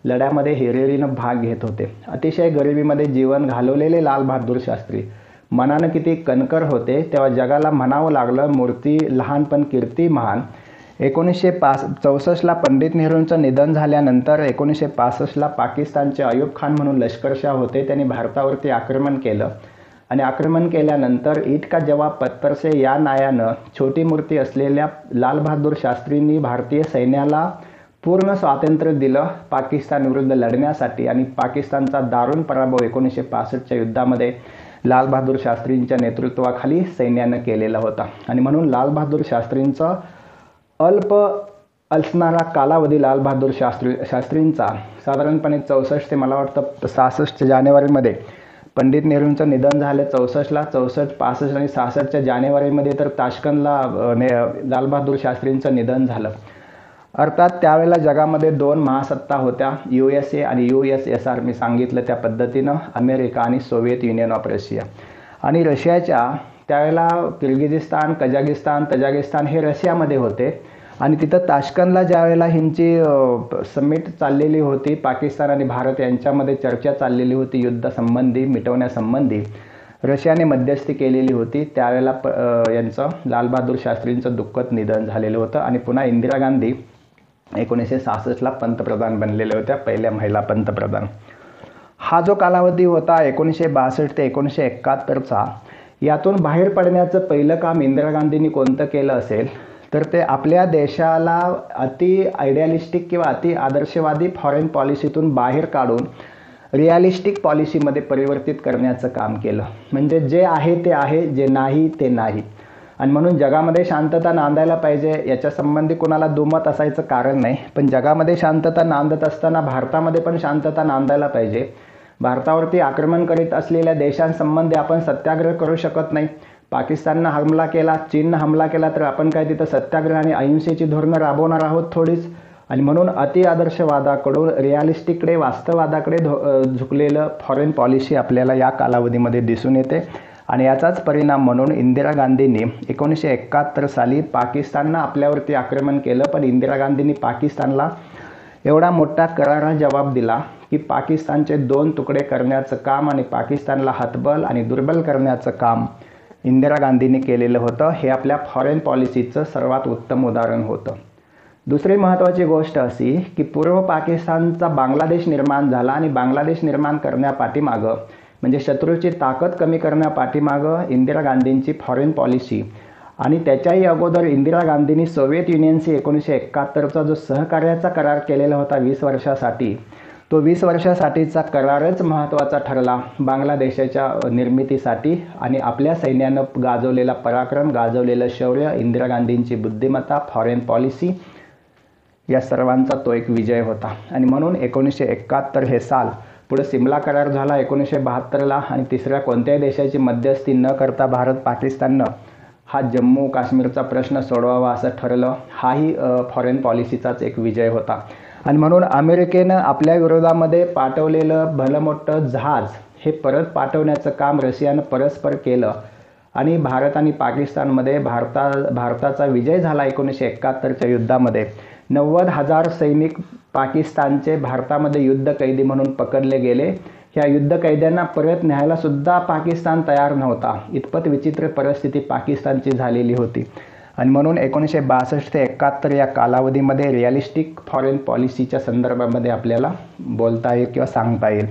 लढ्यामध्ये हिरिरीनं भाग घेत होते. अतिशय गरिबीमध्ये जीवन घालवलेले लाल बहादूर शास्त्री मनानं किती कणकर होते तेव्हा जगाला म्हणावं लागलं, मूर्ती लहान पण कीर्ती महान. 1964ला पंडित नेहरूंचं निधन झाल्यानंतर 1965ला पाकिस्तानचे अयूब खान म्हणून लष्करशाह होते. त्यांनी भारतावरती आक्रमण केलं आणि आक्रमण केल्यानंतर ईद का जवाब पत्थर से या नायानं छोटी मूर्ती असलेल्या लाल बहादूर शास्त्रींनी भारतीय सैन्याला पूर्ण स्वातंत्र्य दिलं पाकिस्तानविरुद्ध लढण्यासाठी आणि पाकिस्तानचा दारुण पराभव 1965च्या युद्धामध्ये लाल बहादूर शास्त्रींच्या नेतृत्वाखाली सैन्यानं केलेला होता. आणि म्हणून लाल बहादूर शास्त्रींचं अल्प असणारा कालावधी लाल बहादूर शास्त्रींचा साधारणपणे 64 ते मला वाटतं 66 जानेवारीमध्ये पंडित नेहरूंचं निधन झालं. 64ला 64, 65 आणि 66च्या जानेवारीमध्ये तर ताश्कंदला लाल बहादूर शास्त्रींचं निधन झालं. अर्थात त्यावेळेला जगामध्ये दोन महासत्ता होत्या, USA आणि USSR. मी सांगितलं त्या पद्धतीनं अमेरिका आणि सोव्हिएत युनियन ऑफ रशिया. आणि रशियाच्या त्यावेळेला किर्गिझिस्तान, कझागिस्तान, तजाकिस्तान हे रशियामध्ये होते आणि तिथं ताश्कंदला ज्यावेळेला ह्यांची समिट चाललेली होती, पाकिस्तान आणि भारत यांच्यामध्ये चर्चा चाललेली होती युद्धासंबंधी, मिटवण्यासंबंधी, रशियाने मध्यस्थी केलेली होती. त्यावेळेला यांचं लाल बहादूर शास्त्रींचं दुःखद निधन झालेलं होतं आणि पुन्हा इंदिरा गांधी 1966ला पंतप्रधान बनलेल्या होत्या, पहिल्या महिला पंतप्रधान. हा जो कालावधी होता 1962 ते 1971चा, यातून बाहेर पडण्याचं पहिलं काम इंदिरा गांधींनी कोणतं केलं असेल तर ते आपल्या देशाला अति आयडियालिस्टिक किंवा अति आदर्शवादी फॉरेन पॉलिसीतून बाहेर काढून रिअलिस्टिक पॉलिसीमध्ये परिवर्तित करण्याचं काम केलं. म्हणजे जे आहे ते आहे, जे नाही ते नाही. आणि म्हणून जगामध्ये शांतता नांदायला पाहिजे याच्या संबंधी कोणाला दुमत असायचं कारण नाही, पण जगामध्ये शांतता नांदत असताना भारतामध्ये पण शांतता नांदायला पाहिजे. भारतावरती आक्रमण करीत असलेल्या देशांसंबंधी आपण सत्याग्रह करू शकत नाही. पाकिस्ताननं हमला केला, चीननं हमला केला तर आपण काय तिथं सत्याग्रह आणि अहिंसेची धोरणं राबवणार आहोत थोडीच. आणि म्हणून अति आदर्शवादाकडून रिअलिस्टिककडे, वास्तववादाकडे झुकलेलं फॉरेन पॉलिसी आपल्याला या कालावधीमध्ये दिसून येते. आणि याचाच परिणाम म्हणून इंदिरा गांधींनी 1971 साली पाकिस्ताननं आपल्यावरती आक्रमण केलं, पण इंदिरा गांधींनी पाकिस्तानला एवढा मोठा करारा जवाब दिला की पाकिस्तानचे 2 तुकडे करण्याचं काम आणि पाकिस्तानला हतबल आणि दुर्बल करण्याचं काम इंदिरा गांधींनी केलेलं होतं. हे आपल्या फॉरेन पॉलिसीचं सर्वात उत्तम उदाहरण होतं. दुसरी महत्त्वाची गोष्ट अशी की पूर्व पाकिस्तानचा बांगलादेश निर्माण झाला आणि बांगलादेश निर्माण करण्यापाठीमागं म्हणजे शत्रूची ताकद कमी करण्यापाठीमागं इंदिरा गांधींची फॉरेन पॉलिसी आणि त्याच्याही अगोदर इंदिरा गांधींनी सोव्हिएत युनियनशी 1971चा जो सहकार्याचा करार केलेला होता 20 वर्षासाठी, तो 20 वर्षासाठीचा करारच महत्त्वाचा ठरला बांगलादेशाच्या निर्मितीसाठी. आणि आपल्या सैन्यानं गाजवलेला पराक्रम, गाजवलेलं शौर्य, इंदिरा गांधींची बुद्धिमत्ता, फॉरेन पॉलिसी या सर्वांचा तो एक विजय होता. आणि म्हणून 1971 हे साल पुढे सिमला करार झाला 1972ला आणि तिसऱ्या कोणत्याही देशाची मध्यस्थी न करता भारत पाकिस्ताननं हा जम्मू काश्मीरचा प्रश्न सोडवावा असं ठरलं. हाही फॉरेन पॉलिसीचाच एक विजय होता. आणि म्हणून अमेरिकेनं आपल्या विरोधामध्ये पाठवलेलं भलं मोठं जहाज हे परत पाठवण्याचं काम रशियानं परस्पर केलं आणि भारत आणि पाकिस्तानमध्ये भारताचा विजय झाला. 1971च्या युद्धामध्ये 90,000 सैनिक पाकिस्तानचे भारतामध्ये युद्धकैदी म्हणून पकडले गेले. ह्या युद्धकैद्यांना परत न्यायला सुद्धा पाकिस्तान तयार नव्हता. इतपत विचित्र परिस्थिती पाकिस्तानची झालेली होती. आणि म्हणून 1962 ते 71 या कालावधीमध्ये रिअलिस्टिक फॉरेन पॉलिसीच्या संदर्भामध्ये आपल्याला बोलता येईल किंवा सांगता येईल.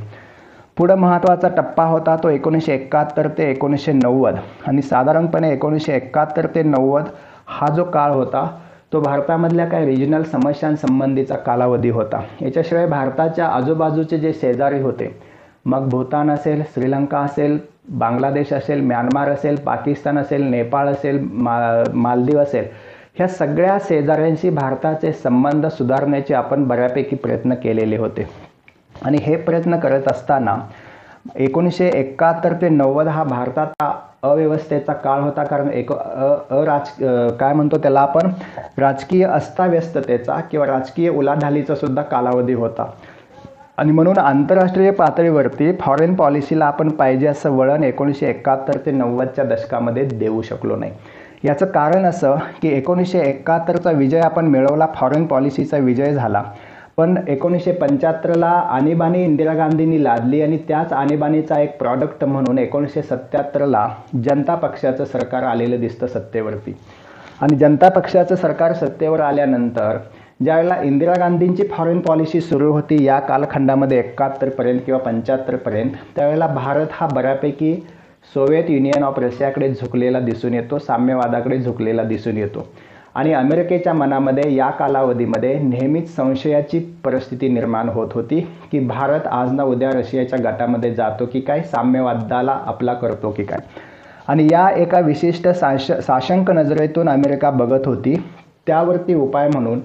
पुढं महत्त्वाचा टप्पा होता तो 1971 ते 1990 आणि साधारणपणे 1971 ते 90 हा जो काळ होता तो भारतामधल्या काही रिजनल समस्यांसंबंधीचा कालावधी होता. याच्याशिवाय भारताच्या आजूबाजूचे जे शेजारी होते, मग भूतान असेल, श्रीलंका असेल, बांगलादेश असेल, म्यानमार असेल, पाकिस्तान असेल, नेपाळ असेल, मालदीव असेल, ह्या सगळ्या शेजाऱ्यांशी भारताचे संबंध सुधारण्याचे आपण बऱ्यापैकी प्रयत्न केलेले होते. आणि हे प्रयत्न करत असताना 1971 ते 90 हा भारताचा अव्यवस्थेचा काळ होता. कारण काय म्हणतो त्याला आपण, राजकीय अस्ताव्यस्ततेचा किंवा राजकीय उलाढालीचा सुद्धा कालावधी होता. आणि म्हणून आंतरराष्ट्रीय पातळीवरती फॉरेन पॉलिसीला आपण पाहिजे असं वळण 1971 ते 90च्या दशकामध्ये देऊ शकलो नाही. याचं कारण असं की 1971चा विजय आपण मिळवला, फॉरेन पॉलिसीचा विजय झाला, पण 1975ला आणीबाणी इंदिरा गांधींनी लादली आणि त्याच आणीबाणीचा एक प्रॉडक्ट म्हणून 1977ला जनता पक्षाचं सरकार आलेलं दिसतं सत्तेवरती. आणि जनता पक्षाचं सरकार सत्तेवर आल्यानंतर ज्यावेळेला इंदिरा गांधींची फॉरेन पॉलिसी सुरू होती या कालखंडामध्ये 71पर्यंत किंवा 75पर्यंत, त्यावेळेला भारत हा बऱ्यापैकी सोव्हिएत युनियन ऑफ रशियाकडे झुकलेला दिसून येतो, साम्यवादाकडे झुकलेला दिसून येतो. आणि अमेरिकेच्या मनामध्ये या कालावधीमध्ये नेहमीच संशयाची परिस्थिती निर्माण होत होती की भारत आज ना उद्या रशियाच्या गटामध्ये जातो की काय, साम्यवादाला आपला करतो की काय. आणि या एका विशिष्ट साशंक नजरेतून अमेरिका बघत होती. त्यावरती उपाय म्हणून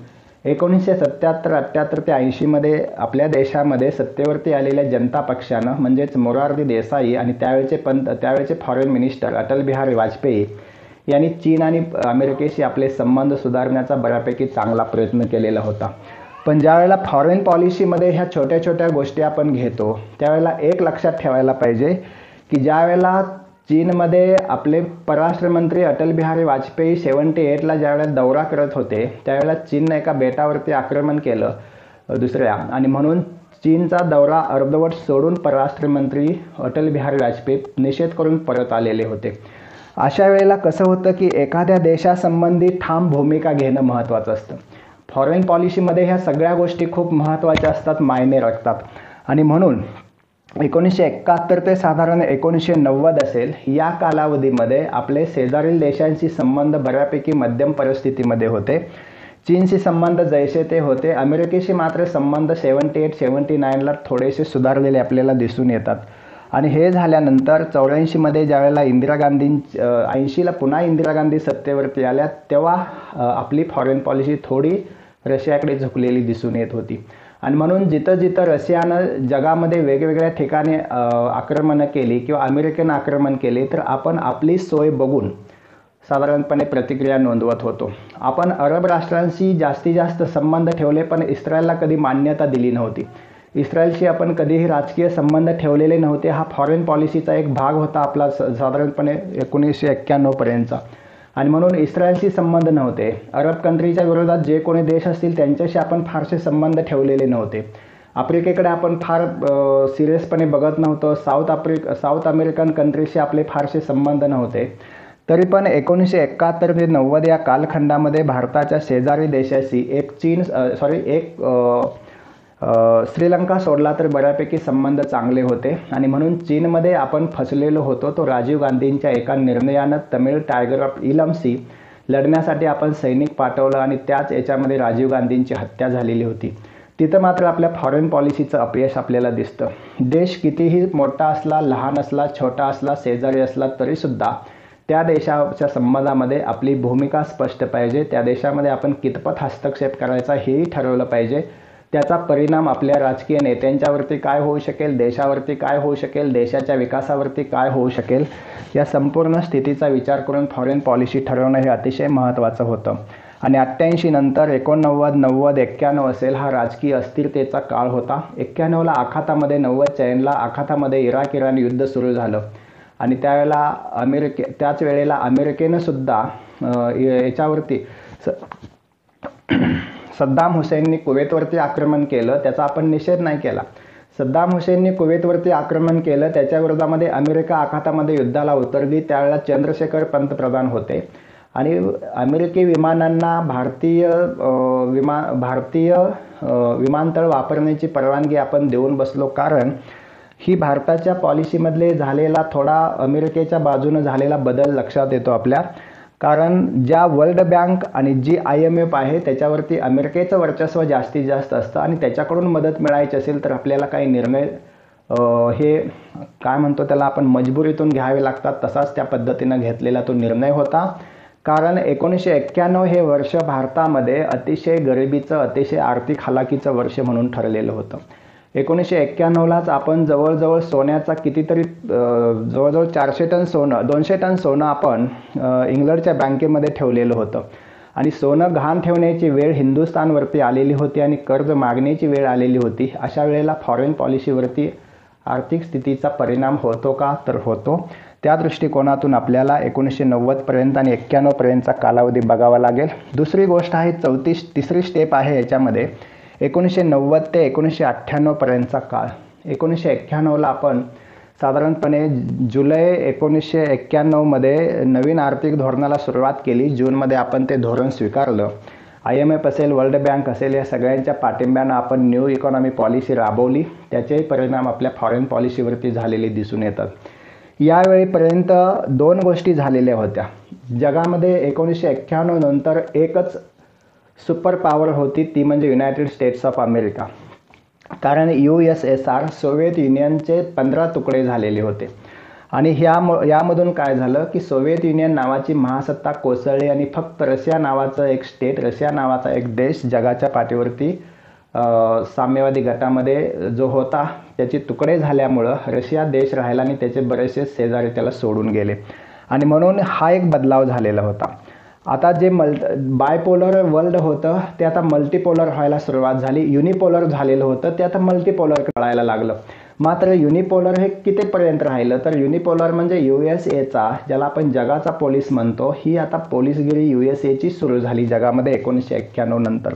1977, 78 ते 80मध्ये आपल्या देशामध्ये सत्तेवरती आलेल्या जनता पक्षानं म्हणजेच मोरारजी देसाई आणि त्यावेळेचे फॉरेन मिनिस्टर अटल बिहारी वाजपेयी यांनी चीन आणि अमेरिकेशी आपले संबंध सुधारण्याचा बऱ्यापैकी चांगला प्रयत्न केलेला होता. पण ज्यावेळेला फॉरेन पॉलिसीमध्ये ह्या छोट्या छोट्या गोष्टी आपण घेतो त्यावेळेला एक लक्षात ठेवायला पाहिजे की ज्यावेळेला चीनमध्ये आपले परराष्ट्र मंत्री अटल बिहारी वाजपेयी 78ला ज्यावेळेला दौरा करत होते त्यावेळेला चीनने एका बेटावरती आक्रमण केलं दुसऱ्या, आणि म्हणून चीनचा दौरा अर्धवट सोडून परराष्ट्र मंत्री अटल बिहारी वाजपेयी निषेध करून परत आलेले होते. अशा वेळेला कसं होतं की एखाद्या देशासंबंधी ठाम भूमिका घेणं महत्त्वाचं असतं. फॉरेन पॉलिसीमध्ये ह्या सगळ्या गोष्टी खूप महत्त्वाच्या असतात, मायने राखतात. आणि म्हणून 1971 ते साधारण 1990 असेल या कालावधीमध्ये आपले शेजारील देशांशी संबंध बऱ्यापैकी मध्यम परिस्थितीमध्ये होते. चीनशी संबंध जैसे ते होते. अमेरिकेशी मात्र संबंध 78-79ला थोडेसे सुधारलेले आपल्याला दिसून येतात. आणि हे झाल्यानंतर 84मध्ये ज्यावेळेला 80ला पुन्हा इंदिरा गांधी सत्तेवरती आल्या तेव्हा आपली फॉरेन पॉलिसी थोडी रशियाकडे झुकलेली दिसून येत होती. आणि म्हणून जिथं जिथं रशियानं जगामध्ये वेगवेगळ्या ठिकाणी आक्रमणं केली किंवा अमेरिकेनं आक्रमण केले तर आपण आपली सोय बघून साधारणपणे प्रतिक्रिया नोंदवत होतो. आपण अरब राष्ट्रांशी जास्तीत जास्त संबंध ठेवले पण इस्रायलला कधी मान्यता दिली नव्हती. इस्रायलशी आपण कधीही राजकीय संबंध ठेवलेले नव्हते. हा फॉरेन पॉलिसीचा एक भाग होता आपला साधारणपणे 1991पर्यंतचा. आणि म्हणून इस्रायलशी संबंध नव्हते. अरब कंट्रीच्या विरोधात जे कोणी देश असतील त्यांच्याशी आपण फारसे संबंध ठेवलेले नव्हते. आफ्रिकेकडे आपण फार सिरियसपणे बघत नव्हतो. साऊथ अमेरिकन कंट्रीशी आपले फारसे संबंध नव्हते. तरी पण 1971 ते 90 या कालखंडामध्ये भारताच्या शेजारी देशाशी श्रीलंका सोडला तर बऱ्यापैकी संबंध चांगले होते. आणि म्हणून चीनमध्ये आपण फसलेलो होतो. तो राजीव गांधींच्या एका निर्णयानं तमिळ टायगर ऑफ इलम सी लढण्यासाठी आपण सैनिक पाठवलं आणि त्याच याच्यामध्ये राजीव गांधींची हत्या झालेली होती. तिथं मात्र आपल्या फॉरेन पॉलिसीचं अपयश आपल्याला दिसतं. देश कितीही मोठा असला, लहान असला, छोटा असला, शेजारी असला तरीसुद्धा त्या देशाच्या संबंधामध्ये आपली भूमिका स्पष्ट पाहिजे. त्या देशामध्ये आपण कितपत हस्तक्षेप करायचा हेही ठरवलं पाहिजे. त्याचा परिणाम आपल्या राजकीय नेत्यांच्यावरती काय होऊ शकेल, देशावरती काय होऊ शकेल, देशाच्या विकासावरती काय होऊ शकेल, या संपूर्ण स्थितीचा विचार करून फॉरेन पॉलिसी ठरवणं हे अतिशय महत्त्वाचं होतं. आणि 88 नंतर 89, 90, 91 असेल हा राजकीय अस्थिरतेचा काळ होता. 91ला आखातामध्ये 90च्या एंडला आखातामध्ये इराण युद्ध सुरू झालं आणि त्याच वेळेला अमेरिकेनं सुद्धा याच्यावरती सद्दाम हुसेननी कुवेतवरती आक्रमण केलं. त्याचा आपण निषेध नाही केला. सद्दाम हुसेननी कुवेतवरती आक्रमण केलं, त्याच्या विरोधामध्ये अमेरिका आखातामध्ये युद्धाला उतरली. त्यावेळेला चंद्रशेखर पंतप्रधान होते आणि अमेरिकी विमानांना भारतीय विमानतळ वापरण्याची परवानगी आपण देऊन बसलो, कारण ही भारताच्या पॉलिसीमधले झालेला थोडा अमेरिकेच्या बाजूने झालेला बदल लक्षात येतो आपल्या. कारण ज्या वर्ल्ड बँक आणि जी IMF आहे त्याच्यावरती अमेरिकेचं वर्चस्व जास्तीत जास्त असतं आणि त्याच्याकडून मदत मिळायची असेल तर आपल्याला काही निर्णय हे काय म्हणतो त्याला आपण मजबुरीतून घ्यावे लागतात. तसाच त्या पद्धतीनं घेतलेला तो निर्णय होता. कारण 1991 हे वर्ष भारतामध्ये अतिशय गरिबीचं, अतिशय आर्थिक हालाकीचं वर्ष म्हणून ठरलेलं होतं. 1991लाच आपण जवळजवळ सोन्याचा कितीतरी जवळजवळ 400 टन सोनं, 200 टन सोनं आपण इंग्लंडच्या बँकेमध्ये ठेवलेलं होतं. आणि सोनं गहाण ठेवण्याची वेळ हिंदुस्थानवरती आलेली होती आणि कर्ज मागण्याची वेळ आलेली होती. अशा वेळेला फॉरेन पॉलिसीवरती आर्थिक स्थितीचा परिणाम होतो का? तर होतो. त्या दृष्टिकोनातून आपल्याला 1990पर्यंत आणि 91पर्यंतचा कालावधी बघावा लागेल. दुसरी गोष्ट आहे तिसरी स्टेप आहे याच्यामध्ये 1990 ते 1998पर्यंतचा काळ. 1991ला आपण साधारणपणे जुलै 1991मध्ये नवीन आर्थिक धोरणाला सुरुवात केली. जूनमध्ये आपण ते धोरण स्वीकारलं. IMF असेल, वर्ल्ड बँक असेल, या सगळ्यांच्या पाठिंब्यानं आपण न्यू इकॉनॉमी पॉलिसी राबवली. त्याचेही परिणाम आपल्या फॉरेन पॉलिसीवरती झालेले दिसून येतात. यावेळीपर्यंत 2 गोष्टी झालेल्या होत्या जगामध्ये. 1991 नंतर एकच सुपर पॉवर होती, ती म्हणजे युनायटेड स्टेट्स ऑफ अमेरिका. कारण USSR सोव्हिएत युनियनचे 15 तुकडे झालेले होते. आणि यामधून काय झालं की सोव्हिएत युनियन नावाची महासत्ता कोसळली आणि फक्त रशिया नावाचं एक स्टेट, रशिया नावाचा एक देश जगाच्या पाठीवरती साम्यवादी गटामध्ये जो होता त्याचे तुकडे झाल्यामुळं रशिया देश राहिला आणि त्याचे बरेचसे शेजारी त्याला सोडून गेले. आणि म्हणून हा एक बदलाव झालेला होता. आता जे बायपोलर वर्ल्ड होतं ते आता मल्टीपोलर व्हायला सुरुवात झाली. युनिपोलर झालेलं होतं ते आता मल्टीपोलर कळायला लागलं. मात्र युनिपोलर हे कितीपर्यंत राहिलं? तर युनिपोलर म्हणजे USAचा, ज्याला आपण जगाचा पोलीस म्हणतो, ही आता पोलीसगिरी USAची सुरू झाली जगामध्ये 1991 नंतर.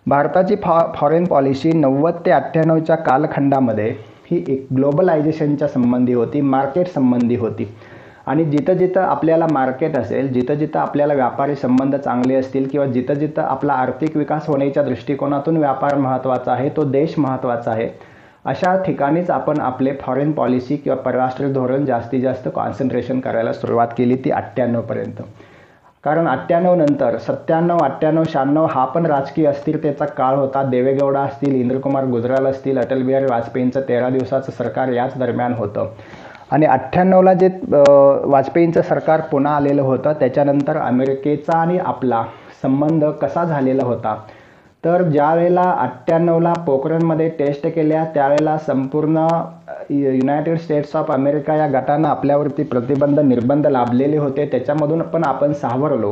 भारताची फॉरेन पॉलिसी 90 ते 98च्या कालखंडामध्ये ही एक ग्लोबलायझेशनच्या संबंधी होती, मार्केट संबंधी होती. आणि जिथं जिथं आपल्याला मार्केट असेल, जिथं जिथं आपल्याला व्यापारी संबंध चांगले असतील किंवा जिथं जिथं आपला आर्थिक विकास होण्याच्या दृष्टिकोनातून व्यापार महत्त्वाचा आहे, तो देश महत्त्वाचा आहे, अशा ठिकाणीच आपण आपले फॉरेन पॉलिसी किंवा परराष्ट्र धोरण जास्तीत जास्त कॉन्सन्ट्रेशन करायला सुरुवात केली, ती 98पर्यंत. कारण 98 नंतर 97, 98, 96 हा पण राजकीय अस्थिरतेचा काळ होता. देवेगौडा असतील, इंद्रकुमार गुजराल असतील, अटल बिहारी वाजपेयींचं 13 दिवसाचं सरकार याच दरम्यान होतं. आणि 98ला जे वाजपेयींचं सरकार पुन्हा आलेलं होतं त्याच्यानंतर अमेरिकेचा आणि आपला संबंध कसा झालेला होता? तर ज्या वेळेला 98ला पोखरणमध्ये टेस्ट केल्या त्यावेळेला संपूर्ण युनायटेड स्टेट्स ऑफ अमेरिका या गटानं आपल्यावरती निर्बंध लाभलेले होते. त्याच्यामधून पण आपण सावरलो,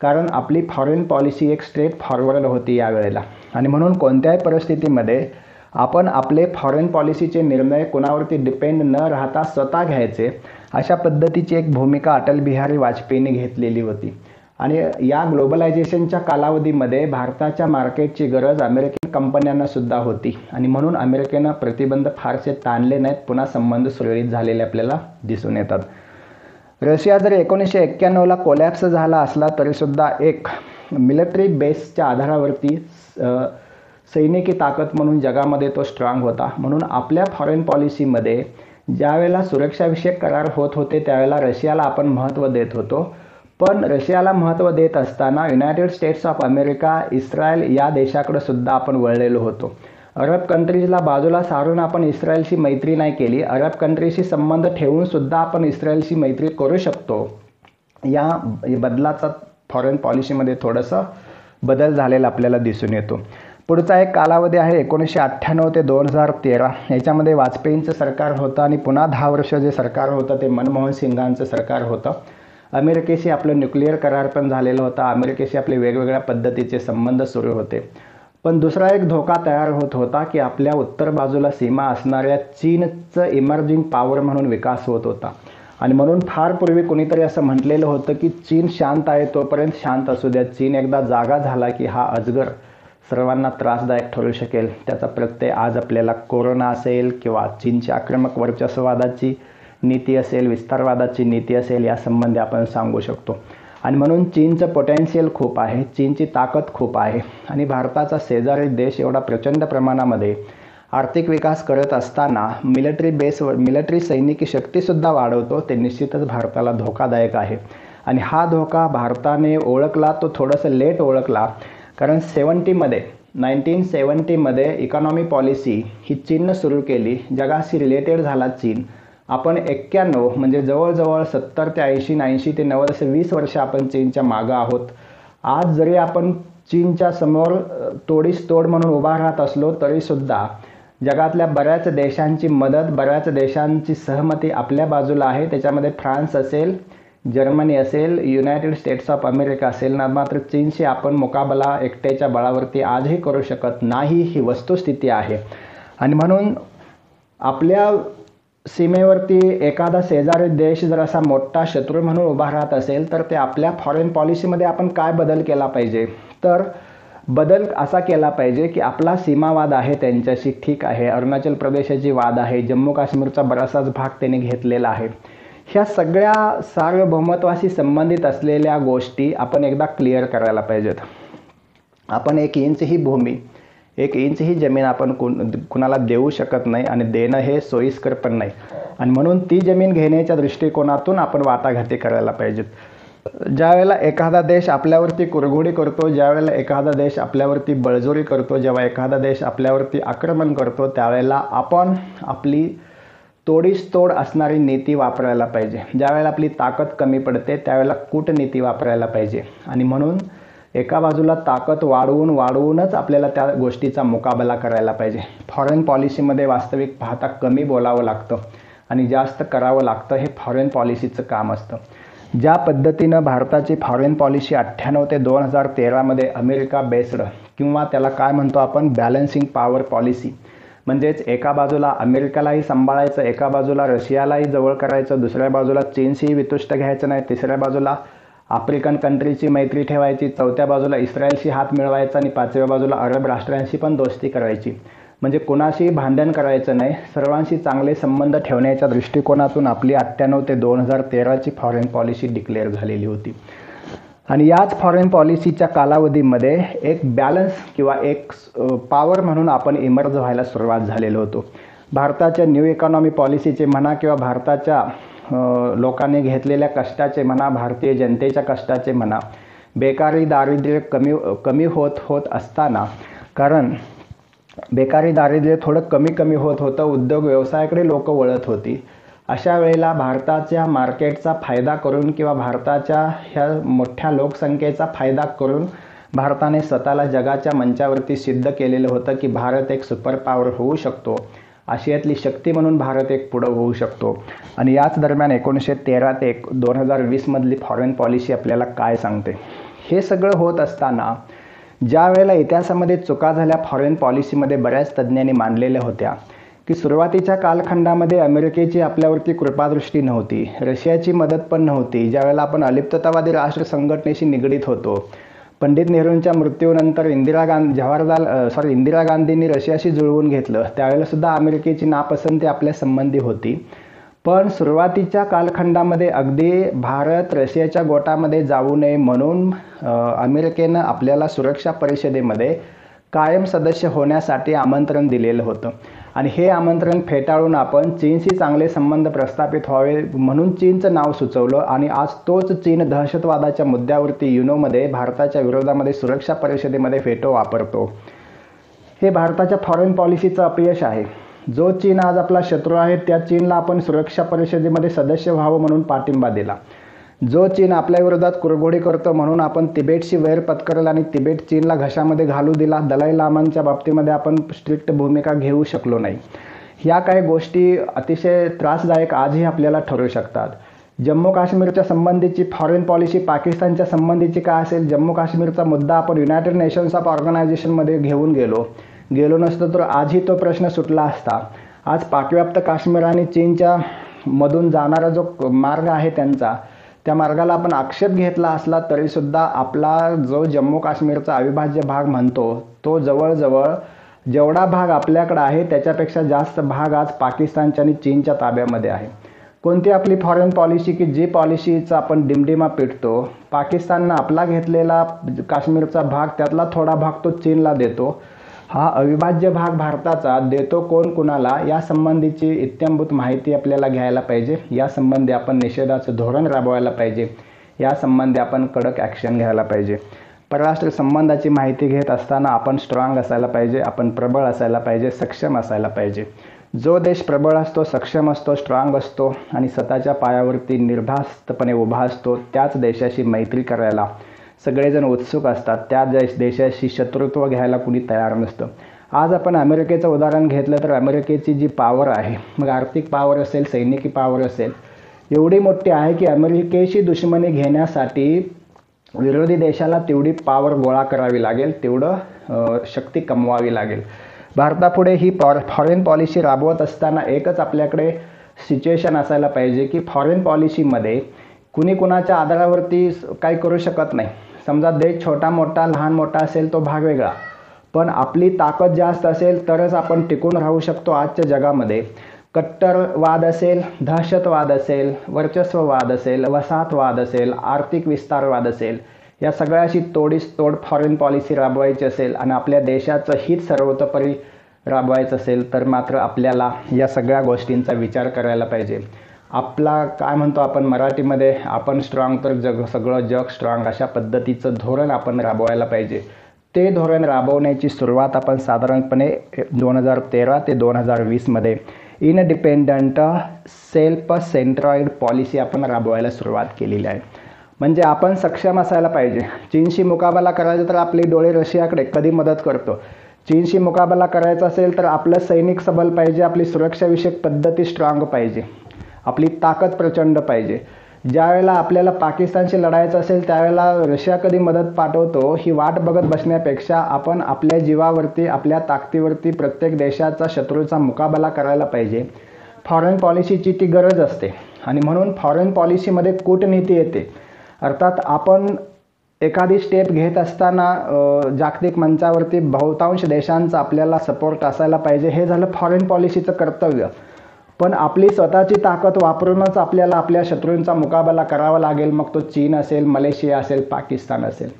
कारण आपली फॉरेन पॉलिसी एक स्ट्रेट फॉरवर्ड होती यावेळेला. आणि म्हणून कोणत्याही परिस्थितीमध्ये आपण आपले फॉरेन पॉलिसीचे निर्णय कोणावरती डिपेंड न राहता स्वतः घ्यायचे, अशा पद्धतीची एक भूमिका अटल बिहारी वाजपेयींनी घेतलेली होती. आणि या ग्लोबलायझेशनच्या कालावधीमध्ये भारताच्या मार्केटची गरज अमेरिकन कंपन्यांना सुद्धा होती. आणि म्हणून अमेरिकेनं प्रतिबंध फारसे ताणले नाहीत, पुन्हा संबंध सुरळीत झालेले आपल्याला दिसून येतात. रशिया जर 1991ला कोलॅप्स झाला असला तरीसुद्धा एक मिलिटरी बेसच्या आधारावरती सैनिकी ताकद म्हणून जगामध्ये तो स्ट्रॉंग होता. म्हणून आपल्या फॉरेन पॉलिसीमध्ये ज्यावेळेला सुरक्षाविषयक करार होत होते त्यावेळेला रशियाला आपण महत्त्व देत होतो. पण रशियाला महत्त्व देत असताना United states of America, Israel या देशाकडे सुद्धा आपण वळलेलो होतो. अरब कंट्रीजला बाजूला सारून आपण इस्रायलशी मैत्री नाही केली. अरब कंट्रीशी संबंध ठेवून सुद्धा आपण इस्रायलशी मैत्री करू शकतो. या बदलाचा फॉरेन पॉलिसीमध्ये थोडंसं बदल झालेला आपल्याला दिसून येतो. पुढचा एक कालावधी आहे 1998 ते 2013. याच्यामध्ये वाजपेयींचं सरकार होतं आणि पुन्हा 10 वर्ष जे सरकार होतं ते मनमोहन सिंगांचं सरकार होतं. अमेरिकेशी आपलं न्यूक्लिअर करार पण झालेला होता. अमेरिकेशी आपले वेगवेगळ्या पद्धतीचे संबंध सुरू होते. पण दुसरा एक धोका तयार होत होता की आपल्या उत्तर बाजूला सीमा असणाऱ्या चीनचं इमर्जिंग पॉवर म्हणून विकास होत होता. आणि म्हणून फार पूर्वी कोणीतरी असं म्हटलेलं होतं की चीन शांत आहे तोपर्यंत शांत असू द्या, चीन एकदा जागा झाला की हा अजगर सर्वांना त्रासदायक ठरू शकेल. त्याचा प्रत्यय आज आपल्याला कोरोना असेल किंवा चीनची आक्रमक वर्चस्ववादाची नीती असेल, विस्तारवादाची नीती असेल, या संबंधी आपण सांगू शकतो. आणि म्हणून चीनचं पोटेन्शियल खूप आहे, चीनची ताकद खूप आहे आणि भारताचा शेजारी देश एवढा प्रचंड प्रमाणामध्ये आर्थिक विकास करत असताना मिलिटरी सैनिकी शक्तीसुद्धा वाढवतो, ते निश्चितच भारताला धोकादायक आहे. आणि हा धोका भारताने ओळखला तो थोडंसं लेट ओळखला, कारण 1970मध्ये इकॉनॉमी पॉलिसी ही चीननं सुरू केली, जगाशी रिलेटेड झाला चीन. आपण 91 म्हणजे जवळजवळ 70 ते 80 ते 90 असे 20 वर्ष आपण चीनच्या मागं आहोत. आज जरी आपण चीनच्या समोर तोडीस तोड म्हणून उभा राहत असलो तरीसुद्धा जगातल्या बऱ्याच देशांची मदत, बऱ्याच देशांची सहमती आपल्या बाजूला आहे. त्याच्यामध्ये फ्रान्स असेल, जर्मनी असेल, युनायटेड स्टेट्स ऑफ अमेरिका असेल ना. मात्र चीनशी आपण मुकाबला एकट्याच्या बळावरती आजही करू शकत नाही, ही वस्तुस्थिती आहे. आणि म्हणून आपल्या सीमेवरती एखादा शेजारी देश जर असा मोठा शत्रू म्हणून उभा राहत असेल तर ते आपल्या फॉरेन पॉलिसीमध्ये आपण काय बदल केला पाहिजे, तर बदल असा केला पाहिजे की आपला सीमावाद आहे त्यांच्याशी, ठीक आहे, अरुणाचल प्रदेशाची वाद आहे, जम्मू काश्मीरचा बराचसाच भाग त्यांनी घेतलेला आहे. ह्या सगळ्या सार्वभौमत्वाशी संबंधित असलेल्या गोष्टी आपण एकदा क्लिअर करायला पाहिजेत. आपण 1 इंच ही भूमी, 1 इंच ही जमीन आपण कुणाला देऊ शकत नाही आणि देणं हे सोयीस्कर पण नाही. आणि म्हणून ती जमीन घेण्याच्या दृष्टिकोनातून आपण वाटाघाटी करायला पाहिजेत. ज्यावेळेला एखादा देश आपल्यावरती कुरघोडी करतो, ज्यावेळेला एखादा देश आपल्यावरती बळजोरी करतो, जेव्हा एखादा देश आपल्यावरती आक्रमण करतो, त्यावेळेला आपण आपली तोडीस तोड असणारी नीती वापरायला पाहिजे. ज्यावेळेला आपली ताकद कमी पडते त्यावेळेला कूटनीती वापरायला पाहिजे. आणि म्हणून एका बाजूला ताकद वाढवूनच आपल्याला त्या गोष्टीचा मुकाबला करायला पाहिजे. फॉरेन पॉलिसीमध्ये वास्तविक पाहता कमी बोलावं लागतं आणि जास्त करावं लागतं, हे फॉरेन पॉलिसीचं काम असतं. ज्या पद्धतीनं भारताची फॉरेन पॉलिसी 98 ते 2013मध्ये अमेरिका बेस्ड किंवा त्याला काय म्हणतो आपण बॅलन्सिंग पॉवर पॉलिसी, म्हणजेच एका बाजूला अमेरिकालाही सांभाळायचं, एका बाजूला रशियालाही जवळ करायचं, दुसऱ्या बाजूला चीनशीही वितुष्ट घ्यायचं नाही, तिसऱ्या बाजूला आफ्रिकन कंट्रीची मैत्री ठेवायची, चौथ्या बाजूला इस्रायलशी हात मिळवायचा आणि पाचव्या बाजूला अरब राष्ट्रांशी पण दोस्ती करायची. म्हणजे कुणाशी भांडण करायचं नाही, सर्वांशी चांगले संबंध ठेवण्याच्या दृष्टिकोनातून आपली 98 ते 2013ची फॉरेन पॉलिसी डिक्लेअर झालेली होती. आणि याच फॉरेन पॉलिसीच्या कालावधीमध्ये एक बॅलन्स किंवा एक पॉवर म्हणून आपण इमर्ज व्हायला सुरुवात झालेलो होतो. भारताच्या न्यू इकॉनॉमी पॉलिसीचे म्हणा किंवा भारताच्या लोकांनी घेतलेल्या कष्टाचे म्हणा, भारतीय जनतेच्या कष्टाचे म्हणा, बेकारी दारिद्र्य कमी होत असताना, कारण बेकारी दारिद्र्य थोडं कमी होत होतं, उद्योग व्यवसायाकडे लोक वळत होती. अशा वेळेला भारताच्या मार्केटचा फायदा करून किंवा भारताच्या ह्या मोठ्या लोकसंख्येचा फायदा करून भारताने स्वतःला जगाच्या मंचावरती सिद्ध केलेलं होतं की भारत एक सुपर पॉवर होऊ शकतो, आशियातली शक्ती म्हणून भारत एक पुढं होऊ शकतो. आणि याच दरम्यान 1913 ते 2020मधली फॉरेन पॉलिसी आपल्याला काय सांगते. हे सगळं होत असताना ज्या वेळेला इतिहासामध्ये चुका झाल्या फॉरेन पॉलिसीमध्ये बऱ्याच तज्ज्ञांनी मांडलेल्या होत्या की सुरुवातीच्या कालखंडामध्ये अमेरिकेची आपल्यावरती कृपादृष्टी नव्हती, रशियाची मदत पण नव्हती. ज्यावेळेला आपण अलिप्ततावादी राष्ट्र संघटनेशी निगडीत होतो, पंडित नेहरूंच्या मृत्यूनंतर इंदिरा गांधींनी रशियाशी जुळवून घेतलं, त्यावेळेलासुद्धा अमेरिकेची नापसंती आपल्या संबंधी होती. पण सुरुवातीच्या कालखंडामध्ये अगदी भारत रशियाच्या गोटामध्ये जाऊ नये म्हणून अमेरिकेनं आपल्याला सुरक्षा परिषदेमध्ये कायम सदस्य होण्यासाठी आमंत्रण दिलेलं होतं. आणि हे आमंत्रण फेटाळून आपण चीनशी चांगले संबंध प्रस्थापित व्हावे म्हणून चीनचं नाव सुचवलं. आणि आज तोच चीन दहशतवादाच्या मुद्द्यावरती युनोमध्ये भारताच्या विरोधामध्ये सुरक्षा परिषदेमध्ये व्हेटो वापरतो. हे भारताच्या फॉरेन पॉलिसीचं अपयश आहे. जो चीन आज आपला शत्रू आहे त्या चीनला आपण सुरक्षा परिषदेमध्ये सदस्य व्हावं म्हणून पाठिंबा दिला. जो चीन आपल्या विरोधात कुरघोडी करतो म्हणून आपण तिबेटशी वैर पत्करला आणि तिबेट चीनला घशामध्ये घालू दिला. दलाई लामांच्या बाबतीमध्ये आपण स्ट्रिक्ट भूमिका घेऊ शकलो नाही. ह्या काही गोष्टी अतिशय त्रासदायक आजही आपल्याला ठरू शकतात. जम्मू काश्मीरच्या संबंधीची फॉरेन पॉलिसी पाकिस्तानच्या संबंधीची काय असेल, जम्मू काश्मीरचा मुद्दा आपण युनायटेड नेशन्स ऑफ ऑर्गनायझेशनमध्ये घेऊन गेलो नसतो तर आजही तो प्रश्न सुटला असता. आज पाकव्याप्त काश्मीर आणि चीनच्या मधून जाणारा जो मार्ग आहे त्या मार्गाला आपण आक्षेप घेतला असला तरीसुद्धा आपला जो जम्मू काश्मीरचा अविभाज्य भाग म्हणतो तो जवळजवळ जेवढा भाग आपल्याकडे आहे त्याच्यापेक्षा जास्त भाग आज पाकिस्तानच्या आणि चीनच्या ताब्यामध्ये आहे. कोणती आपली फॉरेन पॉलिसी की जी पॉलिसीचा आपण डिमडिमा पिटतो. पाकिस्ताननं आपला घेतलेला काश्मीरचा भाग त्यातला थोडा भाग तो चीनला देतो. हा अविभाज्य भाग भारताचा देतो कोण कुणाला या संबंधीची इत्थंभूत माहिती आपल्याला घ्यायला पाहिजे. या संबंधी आपण निषेधाचं धोरण राबवायला पाहिजे. या संबंधी आपण कडक ॲक्शन घ्यायला पाहिजे. परराष्ट्र संबंधाची माहिती घेत असताना आपण स्ट्रॉंग असायला पाहिजे, आपण प्रबळ असायला पाहिजे, सक्षम असायला पाहिजे. जो देश प्रबळ असतो, सक्षम असतो, स्ट्रॉंग असतो आणि स्वतःच्या पायावरती निर्धास्तपणे उभा असतो त्याच देशाशी मैत्री करायला सगळेजण उत्सुक असतात. त्या देशाशी शत्रुत्व घ्यायला कुणी तयार नसतं. आज आपण अमेरिकेचं उदाहरण घेतलं तर अमेरिकेची जी पॉवर आहे, मग आर्थिक पॉवर असेल, सैनिकी पॉवर असेल, एवढी मोठी आहे की अमेरिकेशी दुश्मनी घेण्यासाठी विरोधी देशाला तेवढी पॉवर गोळा करावी लागेल, तेवढं शक्ती कमवावी लागेल. भारतापुढे ही फॉरेन पॉलिसी राबवत असताना एकच आपल्याकडे सिच्युएशन असायला पाहिजे की फॉरेन पॉलिसीमध्ये कुणी कुणाच्या आधारावरती काही करू शकत नाही. समजा देश छोटा मोठा लहान मोठा असेल तो भाग वेगळा, पण आपली ताकद जास्त असेल तरच आपण टिकून राहू शकतो आजच्या जगामध्ये. कट्टरवाद असेल, दहशतवाद असेल, वर्चस्ववाद असेल, वसाहतवाद असेल, आर्थिक विस्तारवाद असेल, या सगळ्याशी तोड फॉरेन पॉलिसी राबवायची असेल आणि आपल्या देशाचं हित सर्वतोपरी राबवायचं असेल तर मात्र आपल्याला या सगळ्या गोष्टींचा विचार करायला पाहिजे. आपला काय म्हणतो आपण मराठीमध्ये, आपण स्ट्रॉंग तर सगळं जग स्ट्रॉंग, अशा पद्धतीचं धोरण आपण राबवायला पाहिजे. ते धोरण राबवण्याची सुरुवात आपण साधारणपणे 2013 ते 2020 इंडिपेंडंट सेल्फ सेंट्रॉइड पॉलिसी आपण राबवायला सुरुवात केलेली आहे. म्हणजे आपण सक्षम असायला पाहिजे. चीनशी मुकाबला करायचा तर आपले डोळे रशियाकडे कधी मदत करतो. चीनशी मुकाबला करायचा असेल तर आपलं सैनिक सबल पाहिजे, आपली सुरक्षाविषयक पद्धती स्ट्रॉंग पाहिजे, आपली ताकद प्रचंड पाहिजे. ज्यावेळेला आपल्याला पाकिस्तानशी लढायचं असेल त्यावेळेला रशिया कधी मदत पाठवतो ही वाट बघत बसण्यापेक्षा आपण आपल्या जीवावरती, आपल्या ताकदीवरती प्रत्येक देशाचा, शत्रूचा मुकाबला करायला पाहिजे. फॉरेन पॉलिसीची ती गरज असते आणि म्हणून फॉरेन पॉलिसीमध्ये कूटनीती येते. अर्थात आपण एखादी स्टेप घेत असताना जागतिक मंचावरती बहुतांश देशांचा आपल्याला सपोर्ट असायला पाहिजे. हे झालं फॉरेन पॉलिसीचं कर्तव्य. पण आपली स्वतःची ताकद वापरूनच आपल्याला आपल्या शत्रूंचा मुकाबला करावा लागेल. मग तो चीन असेल, मलेशिया असेल, पाकिस्तान असेल.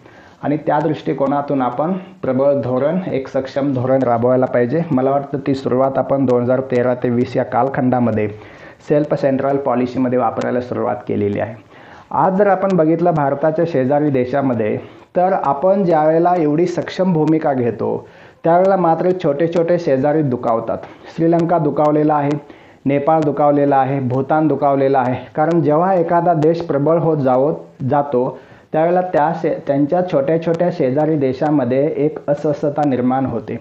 आणि त्या दृष्टिकोनातून आपण प्रबळ धोरण, एक सक्षम धोरण राबवायला पाहिजे. मला वाटतं ती सुरुवात आपण 2013 ते 20 या कालखंडामध्ये सेल्फ सेंट्रल पॉलिसीमध्ये वापरायला सुरुवात केलेली आहे. आज जर आपण बघितलं भारताच्या शेजारी देशामध्ये तर आपण ज्यावेळेला एवढी सक्षम भूमिका घेतो त्यावेळेला मात्र छोटे छोटे शेजारी दुखावतात. श्रीलंका दुखावलेला आहे, नेपाळ दुखावलेला आहे, भूतान दुखावलेला आहे. कारण जेव्हा एखादा देश प्रबळ होत जातो त्यावेळेला त्यांच्या छोट्या छोट्या शेजारी देशामध्ये एक अस्वस्थता निर्माण होते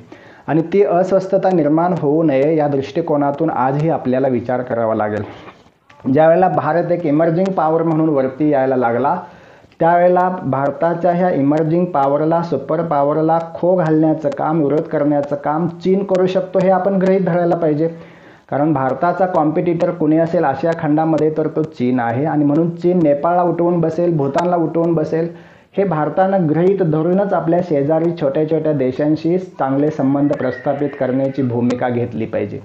आणि ती अस्वस्थता निर्माण होऊ नये या दृष्टिकोनातून आजही आपल्याला विचार करावा लागेल. ज्यावेळेला भारत एक इमर्जिंग पॉवर म्हणून वरती यायला लागला त्यावेळेला भारताच्या ह्या इमर्जिंग पॉवरला, सुपर पॉवरला खो घालण्याचं काम, विरोध करण्याचं काम चीन करू शकतो हे आपण गृहीत धरायला पाहिजे. कारण भारताचा कॉम्पिटिटर कुणी असेल आशिया खंडामध्ये तर तो चीन आहे आणि म्हणून चीन नेपाळला उठवून बसेल, भूतानला उठवून बसेल हे भारतानं गृहीत धरूनच आपल्या शेजारी छोट्या छोट्या देशांशी चांगले संबंध प्रस्थापित करण्याची भूमिका घेतली पाहिजे.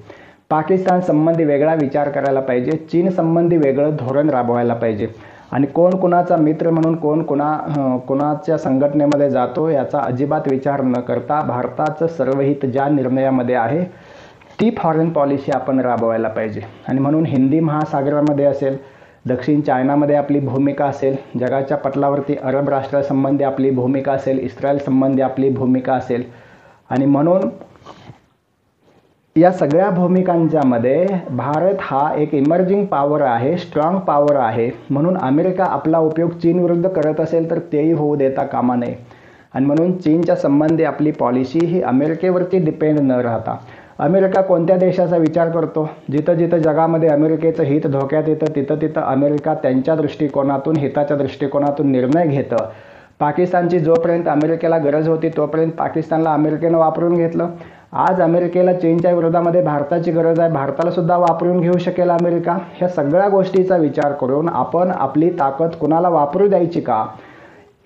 पाकिस्तान संबंधी वेगळा विचार करायला पाहिजे, चीन संबंधी वेगळं धोरण राबवायला पाहिजे आणि कोण कुणाचा मित्र म्हणून कोण कुणाच्या संघटनेमध्ये जातो याचा अजिबात विचार न करता भारताचं सर्वहित ज्या निर्णयामध्ये आहे ती फॉरेन पॉलिसी आपण राबवायला पाहिजे. आणि म्हणून हिंदी महासागरामध्ये असेल, दक्षिण चायनामध्ये आपली भूमिका असेल, जगाच्या पटलावरती अरब राष्ट्रासंबंधी आपली भूमिका असेल, इस्रायल संबंधी आपली भूमिका असेल आणि म्हणून या सगळ्या भूमिकांच्यामध्ये भारत हा एक इमर्जिंग पॉवर आहे, स्ट्रॉंग पॉवर आहे. म्हणून अमेरिका आपला उपयोग चीन विरुद्ध करत असेल तर तेही होऊ देता कामा नये आणि म्हणून चीनच्या संबंधी आपली पॉलिसी ही अमेरिकेवरती डिपेंड न राहता अमेरिका कोणत्या देशाचा विचार करतो, जिथं जिथं जगामध्ये अमेरिकेचं हित धोक्यात येतं तिथं तिथं अमेरिका त्यांच्या दृष्टिकोनातून, हिताच्या दृष्टिकोनातून निर्णय घेतं. पाकिस्तानची जोपर्यंत अमेरिकेला गरज होती तोपर्यंत पाकिस्तानला अमेरिकेनं वापरून घेतलं. आज अमेरिकेला चीनच्या विरोधामध्ये भारताची गरज आहे, भारताला सुद्धा वापरून घेऊ शकेल अमेरिका. ह्या सगळ्या गोष्टीचा विचार करून आपण आपली ताकद कुणाला वापरू द्यायची का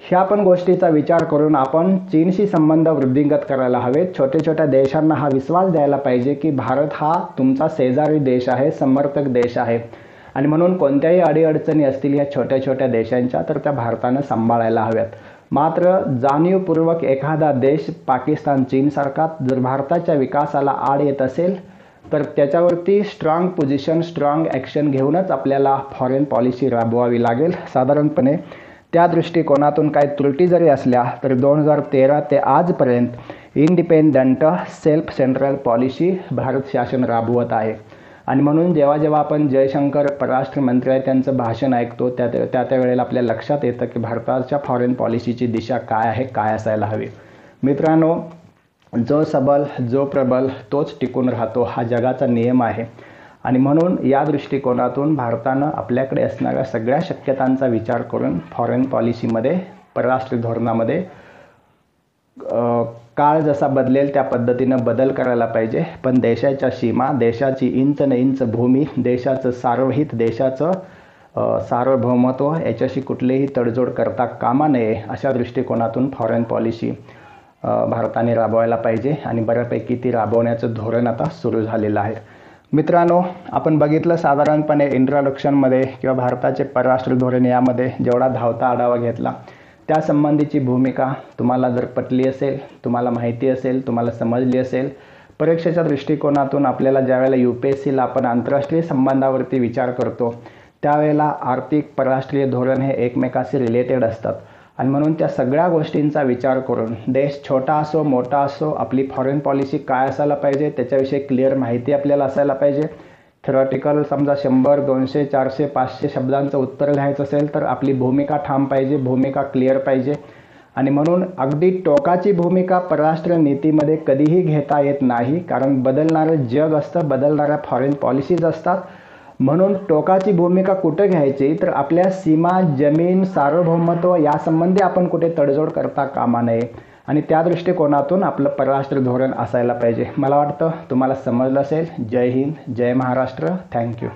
ह्या पण गोष्टीचा विचार करून आपण चीनशी संबंध वृद्धिंगत करायला हवेत. छोट्या छोट्या देशांना हा विश्वास द्यायला पाहिजे की भारत हा तुमचा शेजारी देश आहे, समर्थक देश आहे आणि म्हणून कोणत्याही अडीअडचणी असतील ह्या छोट्या छोट्या देशांच्या तर त्या भारतानं सांभाळायला हव्यात. मात्र जाणीवपूर्वक एखादा देश पाकिस्तान चीनसारखा जर भारताच्या विकासाला आड येत असेल तर त्याच्यावरती स्ट्रॉंग पोझिशन स्ट्रॉंग ॲक्शन घेऊनच आपल्याला फॉरेन पॉलिसी राबवावी लागेल. साधारणपणे त्या दृष्टिकोनातून काही त्रुटी जरी असल्या तर 2013 ते आजपर्यंत independent self central policy Bharat शासन राबवत आहे. आणि म्हणून जेव्हा जेव्हा आपण जयशंकर परराष्ट्र मंत्री आहेत त्यांचं भाषण ऐकतो त्या वेळेला आपल्या लक्षात येतं की भारताच्या फॉरेन पॉलिसीची दिशा काय आहे, काय असायला हवी. मित्रांनो, जो सबल जो प्रबल तोच टिकून राहतो हा जगाचा नियम आहे. आणि म्हणून या दृष्टिकोनातून भारतानं आपल्याकडे असणाऱ्या सगळ्या शक्यतांचा विचार करून फॉरेन पॉलिसीमध्ये परराष्ट्र धोरणामध्ये काळ जसा बदलेल त्या पद्धतीनं बदल करायला पाहिजे. पण देशाच्या सीमा, देशाची इंच न इंच भूमी, देशाचं सार्वहित, देशाचं सार्वभौमत्व याच्याशी कुठलीही तडजोड करता कामा नये अशा दृष्टिकोनातून फॉरेन पॉलिसी भारताने राबवायला पाहिजे. आणि बऱ्यापैकी ती राबवण्याचं धोरण आता सुरू झालेलं आहे. मित्रांनो, आपण बघितलं साधारणपणे इंट्रोडक्शनमध्ये किंवा भारताचे परराष्ट्र धोरण यामध्ये जेवढा धावता आढावा घेतला त्यासंबंधीची भूमिका तुम्हाला जर पटली असेल, तुम्हाला माहिती असेल, तुम्हाला समजली असेल, परीक्षेच्या दृष्टिकोनातून आपल्याला ज्यावेळेला UPSCला आपण आंतरराष्ट्रीय संबंधावरती विचार करतो त्यावेळेला आर्थिक परराष्ट्रीय धोरण हे एकमेकाशी रिलेटेड असतात. आणि म्हणून त्या सगळ्या गोष्टींचा विचार करून देश छोटा असो मोठा असो आपली फॉरेन पॉलिसी काय असायला पाहिजे त्याच्याविषयी क्लिअर माहिती आपल्याला असायला पाहिजे. थेरॉटिकल समजा 100, 200, 400, 500 शब्दांचं उत्तर लिहायचं असेल तर आपली भूमिका ठाम पाहिजे, भूमिका क्लिअर पाहिजे. आणि म्हणून अगदी टोकाची भूमिका परराष्ट्र नीतीमध्ये कधीही घेता येत नाही, कारण बदलणारं जग असतं, बदलणाऱ्या फॉरेन पॉलिसीज असतात. म्हणून टोकाची भूमिका कुठं घ्यायची तर आपल्या सीमा, जमीन, सार्वभौमत्व यासंबंधी आपण कुठे तडजोड करता कामा नये. आणि त्या दृष्टिकोनातून आपलं परराष्ट्र धोरण असायला पाहिजे. मला वाटतं तुम्हाला समजलं असेल. जय हिंद, जय महाराष्ट्र. थँक्यू.